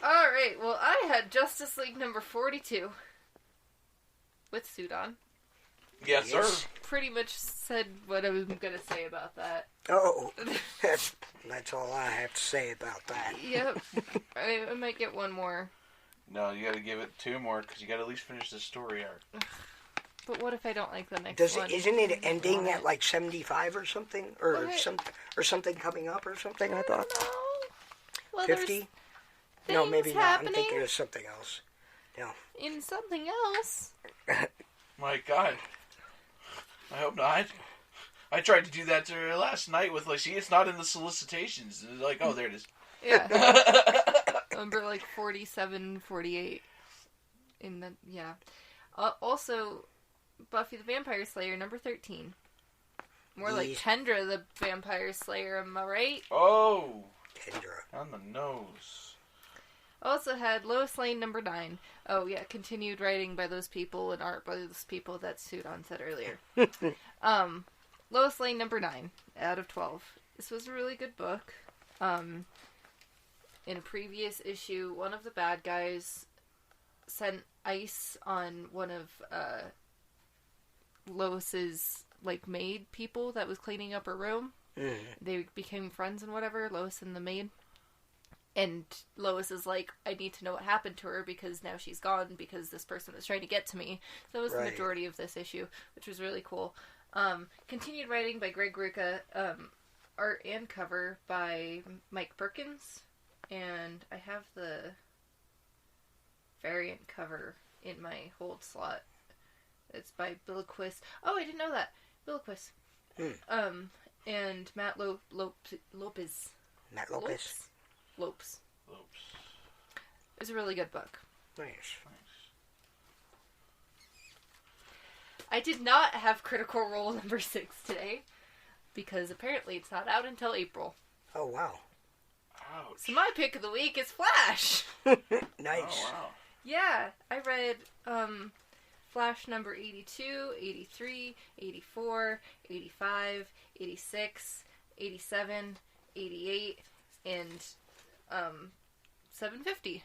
All right. Well, I had Justice League number 42 with suit on. Yes, sir. Pretty much said what I was going to say about that. Oh, that's all I have to say about that. Yep. I might get one more. No, you got to give it 2 more because you got to at least finish the story arc. But what if I don't like the next one? Isn't it ending at like 75 or something, or something coming up or something? I thought. Well, 50. No, maybe not. happening. I'm thinking of something else. No. In something else. My God. I hope not. I tried to do that to her last night with, like, see, it's not in the solicitations. It's like, oh, there it is. Yeah. Number, like, 47, 48. In the, yeah. Also, Buffy the Vampire Slayer, number 13. More like Kendra the Vampire Slayer, am I right? Oh! Kendra. On the nose. Also had Lois Lane, number 9. Oh, yeah, continued writing by those people and art by those people that Sudan said earlier. Lois Lane, number 9, out of 12. This was a really good book. In a previous issue, one of the bad guys sent ice on one of Lois's, like, maid people that was cleaning up her room. Mm. They became friends and whatever, Lois and the maid. And Lois is like, I need to know what happened to her because now she's gone because this person was trying to get to me. So that was the majority of this issue, which was really cool. Continued writing by Greg Rucka, art and cover by Mike Perkins, and I have the variant cover in my hold slot. It's by Bilquis. Oh, I didn't know that. Bilquis. And Matt Lopez. Matt Lopez. Lopes. It's a really good book. Nice. I did not have Critical Role number 6 today because apparently it's not out until April. Oh, wow. Ouch. So my pick of the week is Flash. Nice. Oh, wow. Yeah, I read Flash number 82, 83, 84, 85, 86, 87, 88, and 750,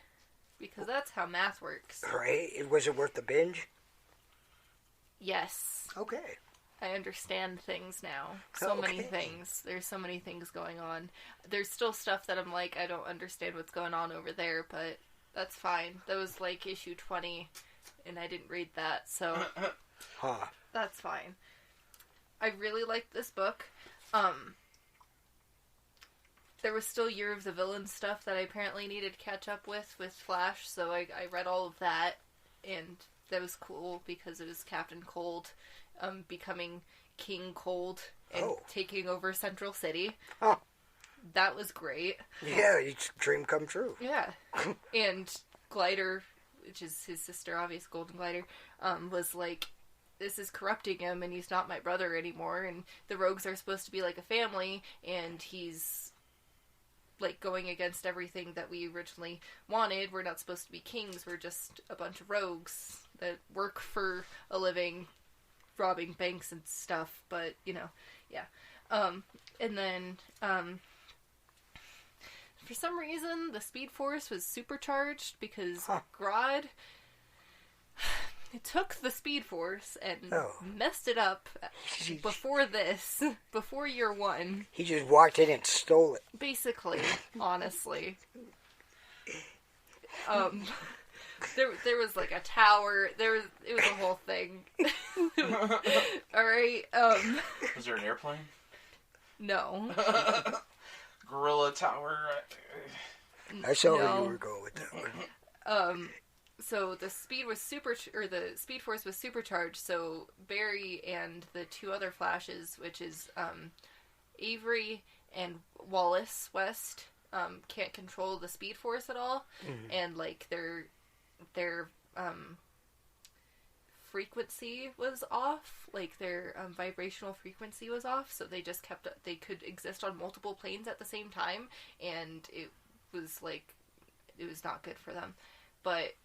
because that's how math works. Right. Was it worth the binge? Yes. Okay. I understand things now. So many things. There's so many things going on. There's still stuff that I'm like, I don't understand what's going on over there, but that's fine. That was like issue 20, and I didn't read that, so that's fine. I really liked this book. There was still Year of the Villain stuff that I apparently needed to catch up with Flash, so I read all of that, and that was cool because it was Captain Cold becoming King Cold and taking over Central City. Oh. That was great. Yeah, it's a dream come true. Yeah. And Glider, which is his sister, obvious Golden Glider, was like, this is corrupting him, and he's not my brother anymore, and the Rogues are supposed to be like a family, and he's like going against everything that we originally wanted. We're not supposed to be kings, we're just a bunch of rogues that work for a living, robbing banks and stuff, but, you know, yeah. And then, for some reason, the Speed Force was supercharged because Grodd took the Speed Force and messed it up before year 1. He just walked in and stole it. Basically, honestly. There was like a tower. It was a whole thing. Alright, Was there an airplane? No. Gorilla Tower. I saw where you were going with that one. So the Speed Force was supercharged. So Barry and the 2 other Flashes, which is Avery and Wallace West can't control the Speed Force at all, and like their frequency was off, like their vibrational frequency was off, so they could exist on multiple planes at the same time, and it was not good for them. But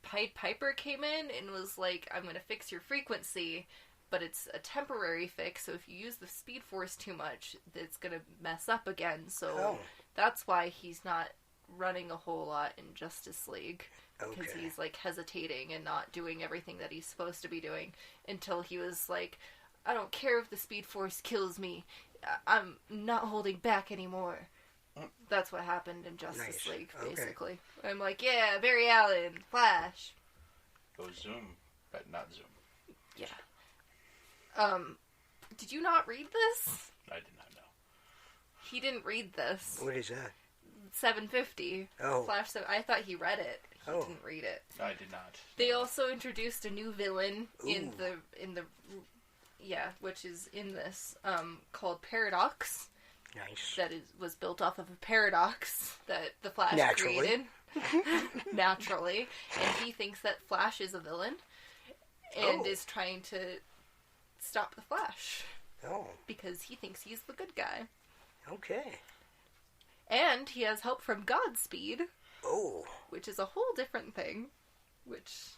Pied Piper came in and was like, I'm gonna fix your frequency, but it's a temporary fix, so if you use the Speed Force too much, it's gonna mess up again, so that's why he's not running a whole lot in Justice League. Because he's, like, hesitating and not doing everything that he's supposed to be doing until he was like, I don't care if the Speed Force kills me. I'm not holding back anymore. That's what happened in Justice League, basically. I'm like, yeah, Barry Allen, Flash. Go Zoom, but not Zoom. Yeah. Did you not read this? I did not know. He didn't read this. What is that? 750. Flash. So I thought he read it. He didn't read it. I did not. They also introduced a new villain in the which is in this, called Paradox. Nice. That was built off of a paradox that the Flash created. Naturally. And he thinks that Flash is a villain and is trying to stop the Flash. Because he thinks he's the good guy. Okay. And he has help from Godspeed. Which is a whole different thing. Which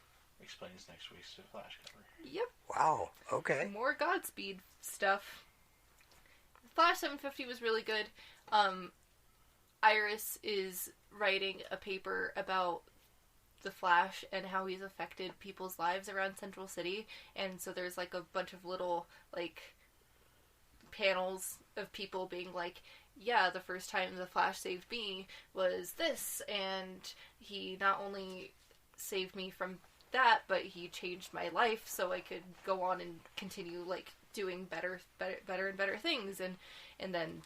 explains next week's Flash cover. Yep. Wow. Okay. More Godspeed stuff. Flash 750 was really good. Iris is writing a paper about the Flash and how he's affected people's lives around Central City. And so there's like a bunch of little like panels of people being like, yeah, the first time the Flash saved me was this, and he not only saved me from that, but he changed my life so I could go on and continue like doing better and better things. And then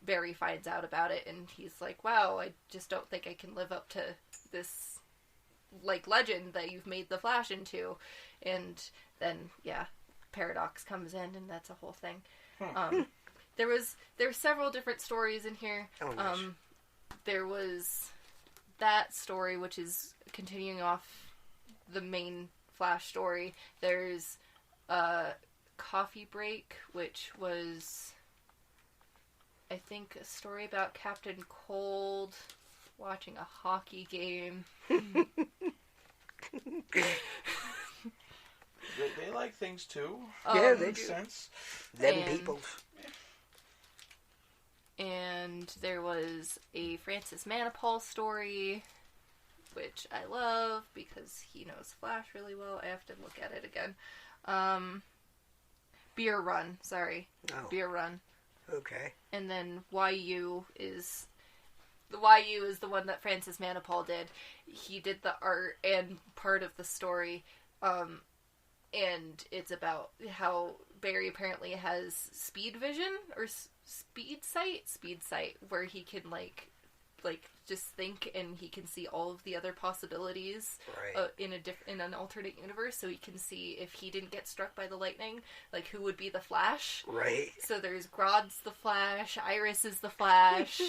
Barry finds out about it, and he's like, wow, I just don't think I can live up to this like legend that you've made the Flash into. And then Paradox comes in, and that's a whole thing. There's several different stories in here. Nice. There was that story, which is continuing off the main Flash story. There's Coffee Break, which was, I think, a story about Captain Cold watching a hockey game. They like things too. Yeah, they makes do. Sense. Them people. And there was a Francis Manipal story, which I love because he knows Flash really well. I have to look at it again. Beer Run, sorry. Beer Run. Okay. And then YU is the one that Francis Manipal did. He did the art and part of the story. And it's about how Barry apparently has speed vision or speed sight, where he can like just think, and he can see all of the other possibilities in an alternate universe. So he can see if he didn't get struck by the lightning, like who would be the Flash. Right. So there's Grodd's the Flash, Iris is the Flash.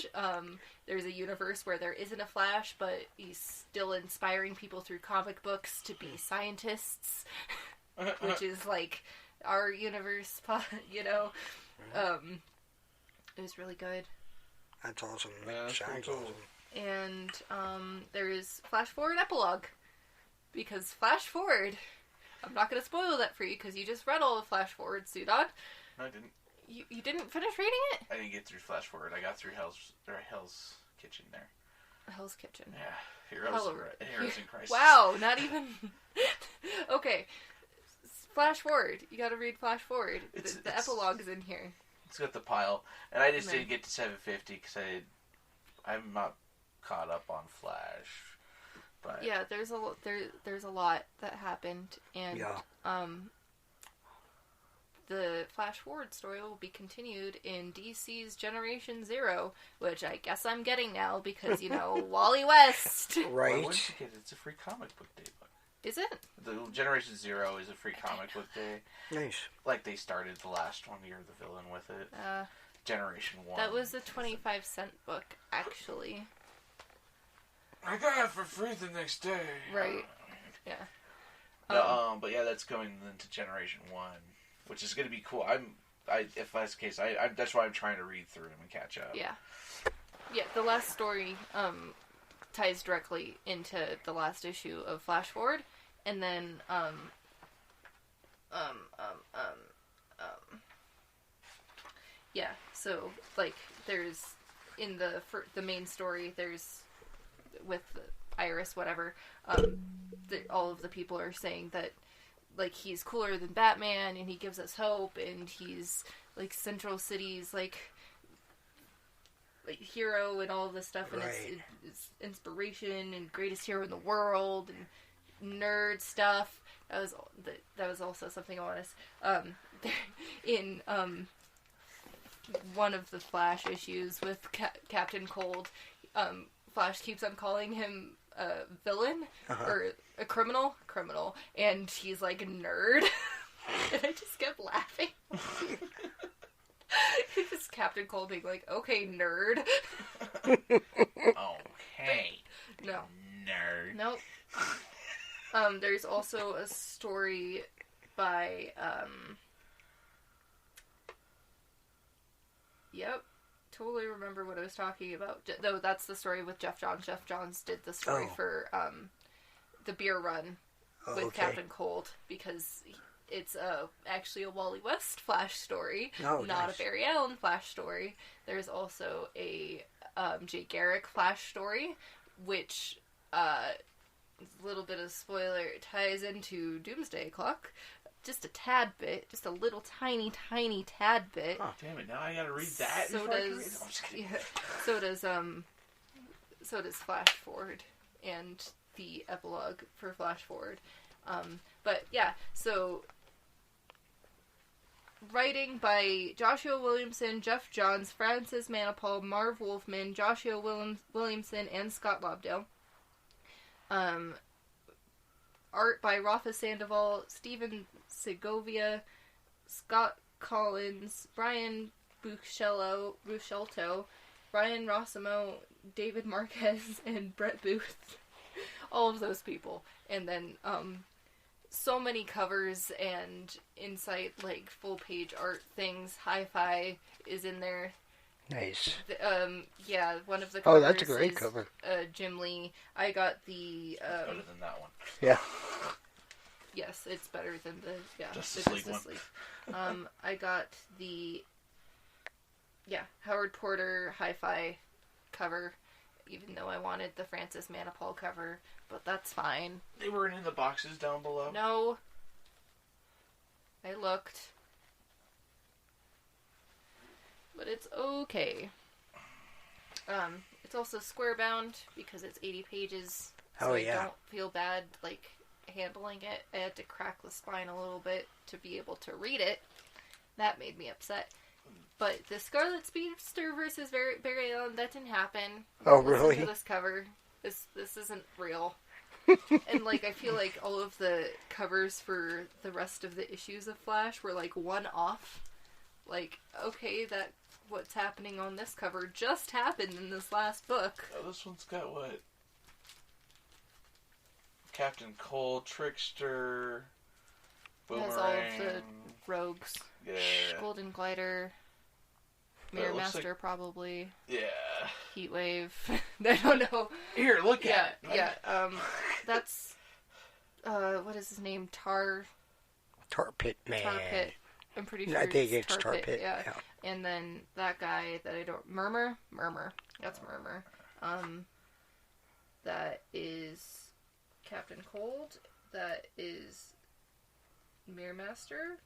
There's a universe where there isn't a Flash, but he's still inspiring people through comic books to be scientists. Which is like our universe, you know. It was really good. That's awesome. Sounds cool. Awesome. And there's Flash Forward Epilogue. Because Flash Forward, I'm not going to spoil that for you because you just read all of Flash Forward, Sudan. No, I didn't. You didn't finish reading it? I didn't get through Flash Forward. I got through Hell's Kitchen there. Hell's Kitchen. Yeah. Heroes in Crisis. Wow, not even... Okay. Flash Forward. You gotta read Flash Forward. The epilogue's in here. It's got the pile. And I just didn't get to 750 because I'm not caught up on Flash. But yeah, there's a lot that happened, and the Flash Forward story will be continued in DC's Generation Zero, which I guess I'm getting now because, you know, Wally West. Right. Why wouldn't you get it? It's a free comic book day book. Is it? The Generation Zero is a free comic book day. Nice. Like they started the last one year, the villain with it. Generation 1. That was a 25-cent book, actually. I got it for free the next day. Right. Yeah. But yeah, that's going into Generation 1, which is going to be cool. If that's the case, that's why I'm trying to read through them and catch up. Yeah. Yeah, the last story ties directly into the last issue of Flash Forward, and then yeah, so like there's in the main story, there's with Iris, whatever, all of the people are saying that like he's cooler than Batman and he gives us hope and he's like Central City's like hero and all of this stuff, and right. it's inspiration and greatest hero in the world and nerd stuff. That was also something I want to in one of the Flash issues with Captain Cold. Flash keeps on calling him a villain or a criminal, and he's like a nerd, and I just kept laughing. It's Captain Cold being like, "Okay, nerd." Okay. No. Nerd. Nope. There's also a story by Yep. Totally remember what I was talking about. Though that's the story with Jeff Johns. Jeff Johns did the story for the beer run with Captain Cold, because it's actually a Wally West Flash story, not nice. a Barry Allen Flash story. There's also a Jay Garrick Flash story, which, a little bit of spoiler, ties into Doomsday Clock. Just a tad bit, just a little tiny tad bit. Oh, damn it, now I gotta read that. So does Flash Forward and the epilogue for Flash Forward. But yeah, so writing by Joshua Williamson, Jeff Johns, Francis Manapul, Marv Wolfman, Joshua Williamson, and Scott Lobdell. Art by Rafa Sandoval, Stephen Segovia, Scott Collins, Brian Buscelto, Brian Rossimo, David Marquez, and Brett Booth. All of those people. And then, so many covers and insight, like, full-page art things. Hi-Fi is in there. Nice. Yeah, one of the covers that's a great is, cover. Jim Lee. I got the, better than that one. Yeah. Yes, it's better than the Justice the League Justice League. I got the Howard Porter Hi-Fi cover, even though I wanted the Francis Manapul cover, but that's fine. They weren't in the boxes down below? No. I looked. But it's okay. It's also square bound because it's 80 pages, so I don't feel bad, like, handling it. I had to crack the spine a little bit to be able to read it. That made me upset. But the Scarlet Speedster versus Barry Allen, that didn't happen. Oh, really? Listen to this cover. This isn't real. And, like, I feel like all of the covers for the rest of the issues of Flash were, like, one-off. Like, okay, that what's happening on this cover just happened in this last book. Oh, this one's got what? Captain Cold, Trickster, Boomerang. Has all of the rogues. Yeah. Golden Glider. Mirror Master, like, probably. Yeah. Heatwave. I don't know. Here, look at it. Yeah, that's, what is his name? Tar Pit Man. Tar Pit. I'm pretty sure I think it's Tar Pit. Yeah. And then that guy that I don't... Murmur. That's Murmur. That is Captain Cold. That is Mirror Master.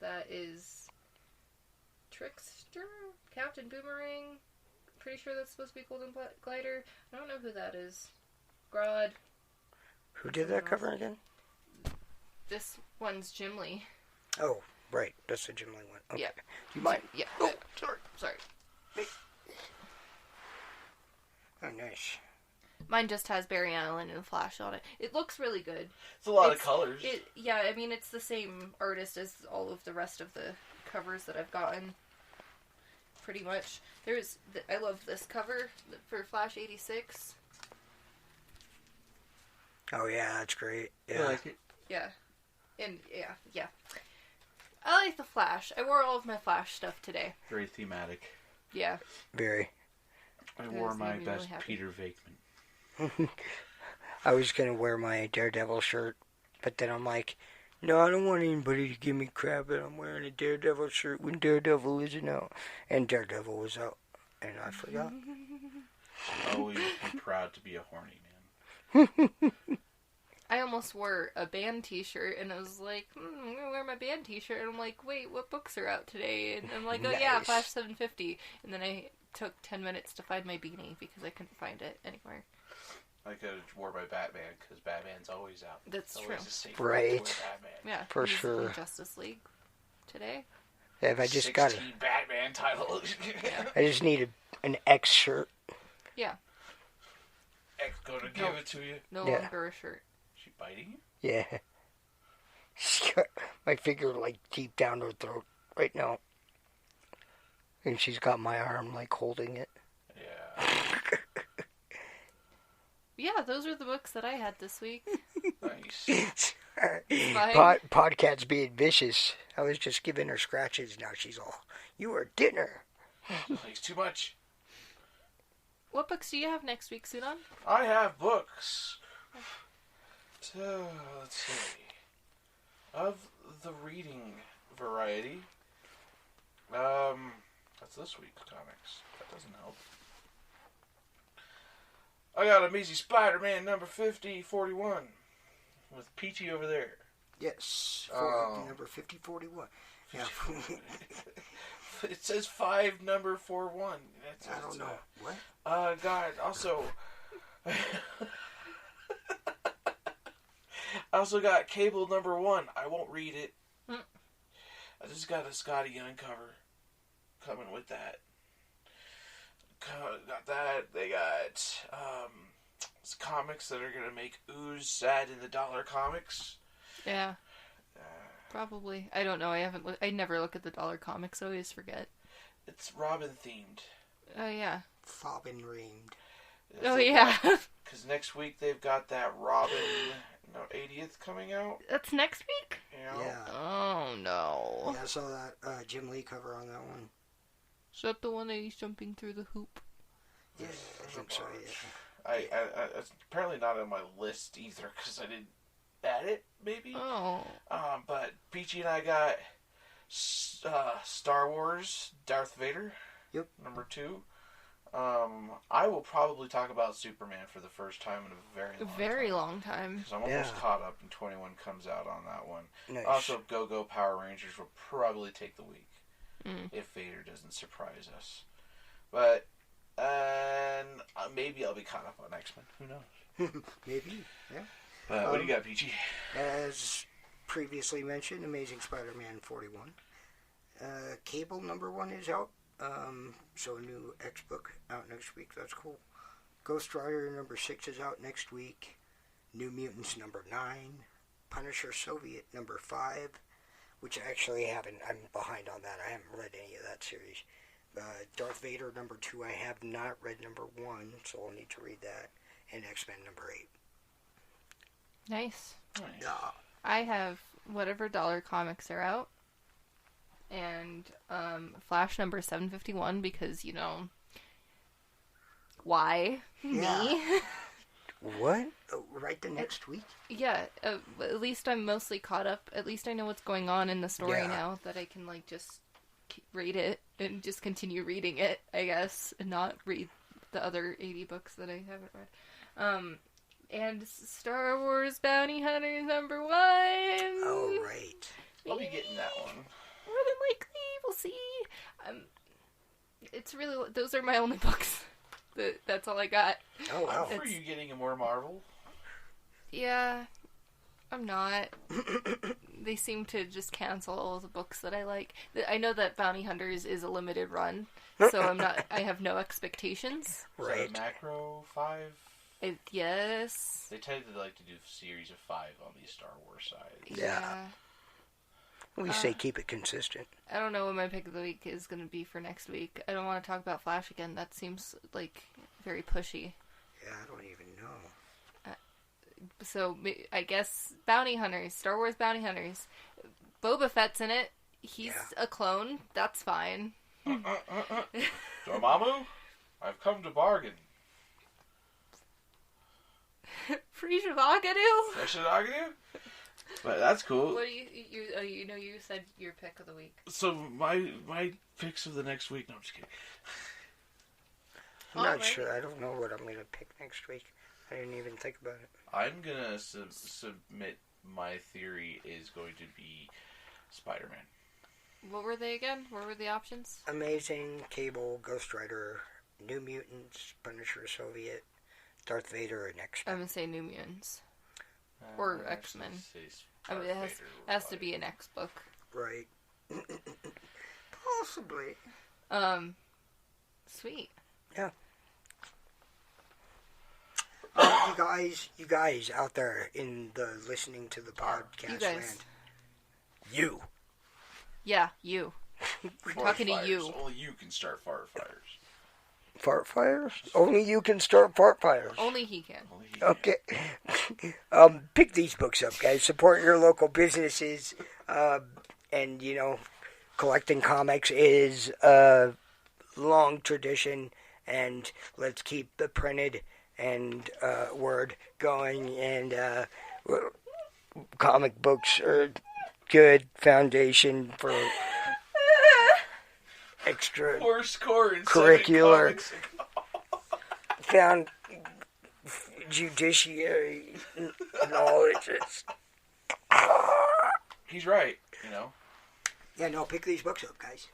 That is Trickster. Captain Boomerang. Pretty sure that's supposed to be Golden Glider. I don't know who that is. Grodd. Who did that cover again? This one's Jim Lee. Oh, right. That's the Jim Lee one. Okay. Yeah. Do you mind? Yeah. Oh, sorry. Oh, nice. Mine just has Barry Allen and Flash on it. It looks really good. It's a lot of colors. Yeah, I mean, it's the same artist as all of the rest of the covers that I've gotten. Pretty much. I love this cover for Flash 86. Oh, yeah, that's great. Yeah. I like it. Yeah. And, yeah. I like the Flash. I wore all of my Flash stuff today. Very thematic. Yeah. Very. I wore my best really Peter Venkman. I was going to wear my Daredevil shirt, but then I'm like, no, I don't want anybody to give me crap that I'm wearing a Daredevil shirt when Daredevil isn't out. And Daredevil was out, and I forgot. Always be proud to be a horny man. I almost wore a band t-shirt, and I was like, I'm going to wear my band t-shirt, and I'm like, wait, what books are out today? And I'm like, oh, nice. Yeah, Flash 750. And then I took 10 minutes to find my beanie, because I couldn't find it anywhere. I could have wore my Batman, because Batman's always out. That's it's true. Always a safe right. to wear Batman. Yeah, for sure. In Justice League today. Yeah, if I just 16 got it. Batman titles. Yeah. I just need an X shirt. Yeah. X gonna give it to you. No longer a shirt. She biting you? Yeah. She's got my finger like deep down her throat right now. And she's got my arm like holding it. Yeah. Yeah, those are the books that I had this week. Nice. Podcat's being vicious. I was just giving her scratches. Now she's all, you are dinner. Thanks too much. What books do you have next week, Sudan? I have books. So, let's see. Of the reading variety. That's this week's comics. That doesn't help. I got Amazing Spider-Man number 5041 with Peachy over there. Yes, number 5041. Yeah. It says 5 number 41. I don't know. What? God, also... I also got Cable number 1. I won't read it. I just got a Scotty Young cover coming with that. Got that. They got comics that are going to make ooze sad in the dollar comics. Yeah. Probably. I don't know. I never look at the dollar comics. I always forget. It's Robin themed. Oh, yeah. Robin reamed. Oh, yeah. Because next week they've got that Robin 80th coming out. That's next week? Yeah. Oh, no. Yeah, I saw that Jim Lee cover on that one. Is that the one that he's jumping through the hoop? Yeah, I think so, yeah. It's apparently not on my list either, because I didn't add it, maybe? Oh. But Peachy and I got Star Wars Darth Vader. Yep. Number 2. I will probably talk about Superman for the first time in a very long time. Because I'm almost caught up, and 21 comes out on that one. Nice. Also, Go-Go Power Rangers will probably take the week. If Vader doesn't surprise us. But, maybe I'll be caught up on X-Men. Who knows? Maybe, yeah. What do you got, Peachy? As previously mentioned, Amazing Spider-Man 41. Cable number 1 is out. So a new X book out next week. That's cool. Ghost Rider number 6 is out next week. New Mutants number 9. Punisher Soviet number 5. Which I actually haven't. I'm behind on that. I haven't read any of that series. Darth Vader number 2. I have not read number 1, so I'll need to read that. And X-Men number 8. Nice. Yeah. I have whatever dollar comics are out. And Flash number 751 because, why? Yeah. Me? What? Oh, right the next week? Yeah, at least I'm mostly caught up. At least I know what's going on in the story now that I can, just read it and just continue reading it, I guess, and not read the other 80 books that I haven't read. And Star Wars Bounty Hunters number 1. Oh, right. I'll be getting that one. More than likely, we'll see. It's really, those are my only books. That's all I got. Oh, wow. Are you getting more Marvel? Yeah, I'm not. They seem to just cancel all the books that I like. I know that Bounty Hunters is a limited run, so I have no expectations. Right. Is that a Macro 5? Yes. They tend to like to do a series of 5 on the Star Wars side. Yeah. We say keep it consistent. I don't know what my pick of the week is going to be for next week. I don't want to talk about Flash again. That seems like very pushy. Yeah, I don't even know. So I guess bounty hunters, Star Wars bounty hunters. Boba Fett's in it. He's a clone. That's fine. Dormammu, I've come to bargain. Frisian Agadu? Frisian Agadu? But that's cool. What do you said your pick of the week. So my picks of the next week. No, I'm just kidding. I'm not sure. I don't know what I'm going to pick next week. I didn't even think about it. I'm going to submit my theory is going to be Spider-Man. What were they again? What were the options? Amazing, Cable, Ghost Rider, New Mutants, Punisher, Soviet, Darth Vader, and X-Men. I'm going to say New Mutants. Or X-Men. I mean, it has to be an X book. Right. Possibly. Sweet. Yeah. You guys out there in the listening to the podcast land. You. Yeah, you. We're talking to you. Only you can start fire fires. Fart fires? Only you can start fart fires. Only he can. Okay. Pick these books up, guys. Support your local businesses. And, collecting comics is a long tradition. And let's keep the printed and word going. And comic books are a good foundation for extra curricular found judiciary knowledge. He's right, Yeah, no, pick these books up, guys.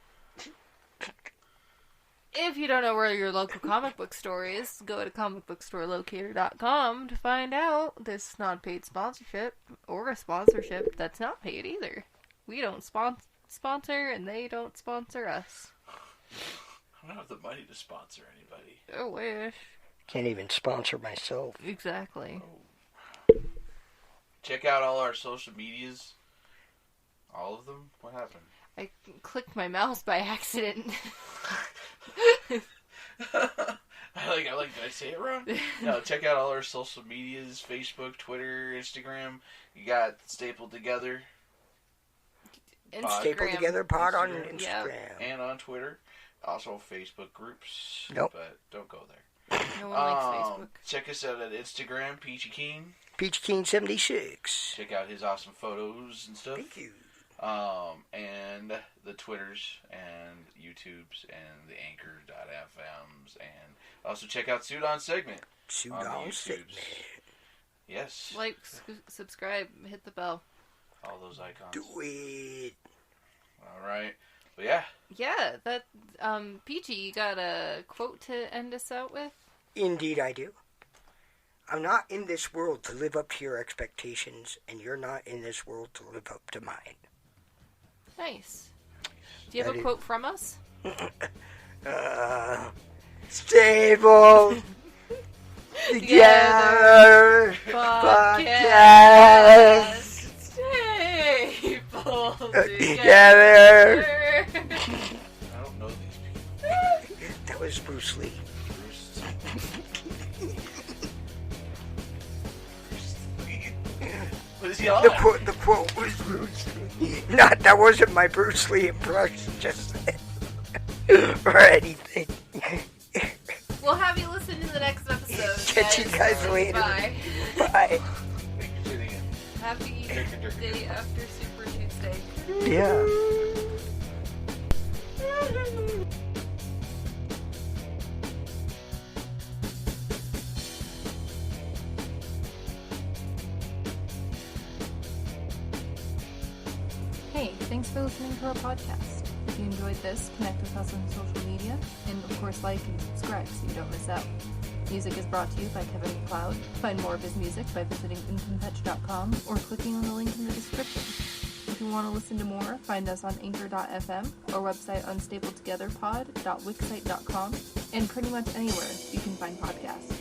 If you don't know where your local comic book store is, go to comicbookstorelocator.com to find out. This is not a paid sponsorship or a sponsorship that's not paid either. We don't sponsor and they don't sponsor us. I don't have the money to sponsor anybody. I wish. Can't even sponsor myself. Exactly. Oh. Check out all our social medias. All of them? What happened? I clicked my mouse by accident. Did I say it wrong? No, check out all our social medias. Facebook, Twitter, Instagram. You got Stapled Together. Stapled Together Pod on Instagram. Yep. And on Twitter. Also Facebook groups. Nope. But don't go there. No one likes Facebook. Check us out at Instagram, Peachy Keen. Peachy Keen 76. Check out his awesome photos and stuff. Thank you. And the Twitters and YouTubes and the Anchor.fms, and also check out Sudan Segment on the YouTubes. Yes. Like, subscribe, hit the bell. All those icons. Do it. All right. But yeah. Yeah, that, Peachy, you got a quote to end us out with? Indeed I do. I'm not in this world to live up to your expectations, and you're not in this world to live up to mine. Nice. Do you have a quote from us? Stable together podcast. Stable together. I don't know these people. That was Bruce Lee. What is he on? The quote was Bruce Lee. That wasn't my Bruce Lee impression, just or anything. We'll have you listen to the next episode. Catch you guys later. Bye. Bye. Happy day after Super Tuesday. Yeah. Hey, thanks for listening to our podcast. If you enjoyed this, connect with us on social media, and of course like and subscribe so you don't miss out. Music is brought to you by Kevin MacLeod. Find more of his music by visiting incompetch.com or clicking on the link in the description. If you want to listen to more, find us on anchor.fm, our website unstapledtogetherpod.wixsite.com, and pretty much anywhere you can find podcasts.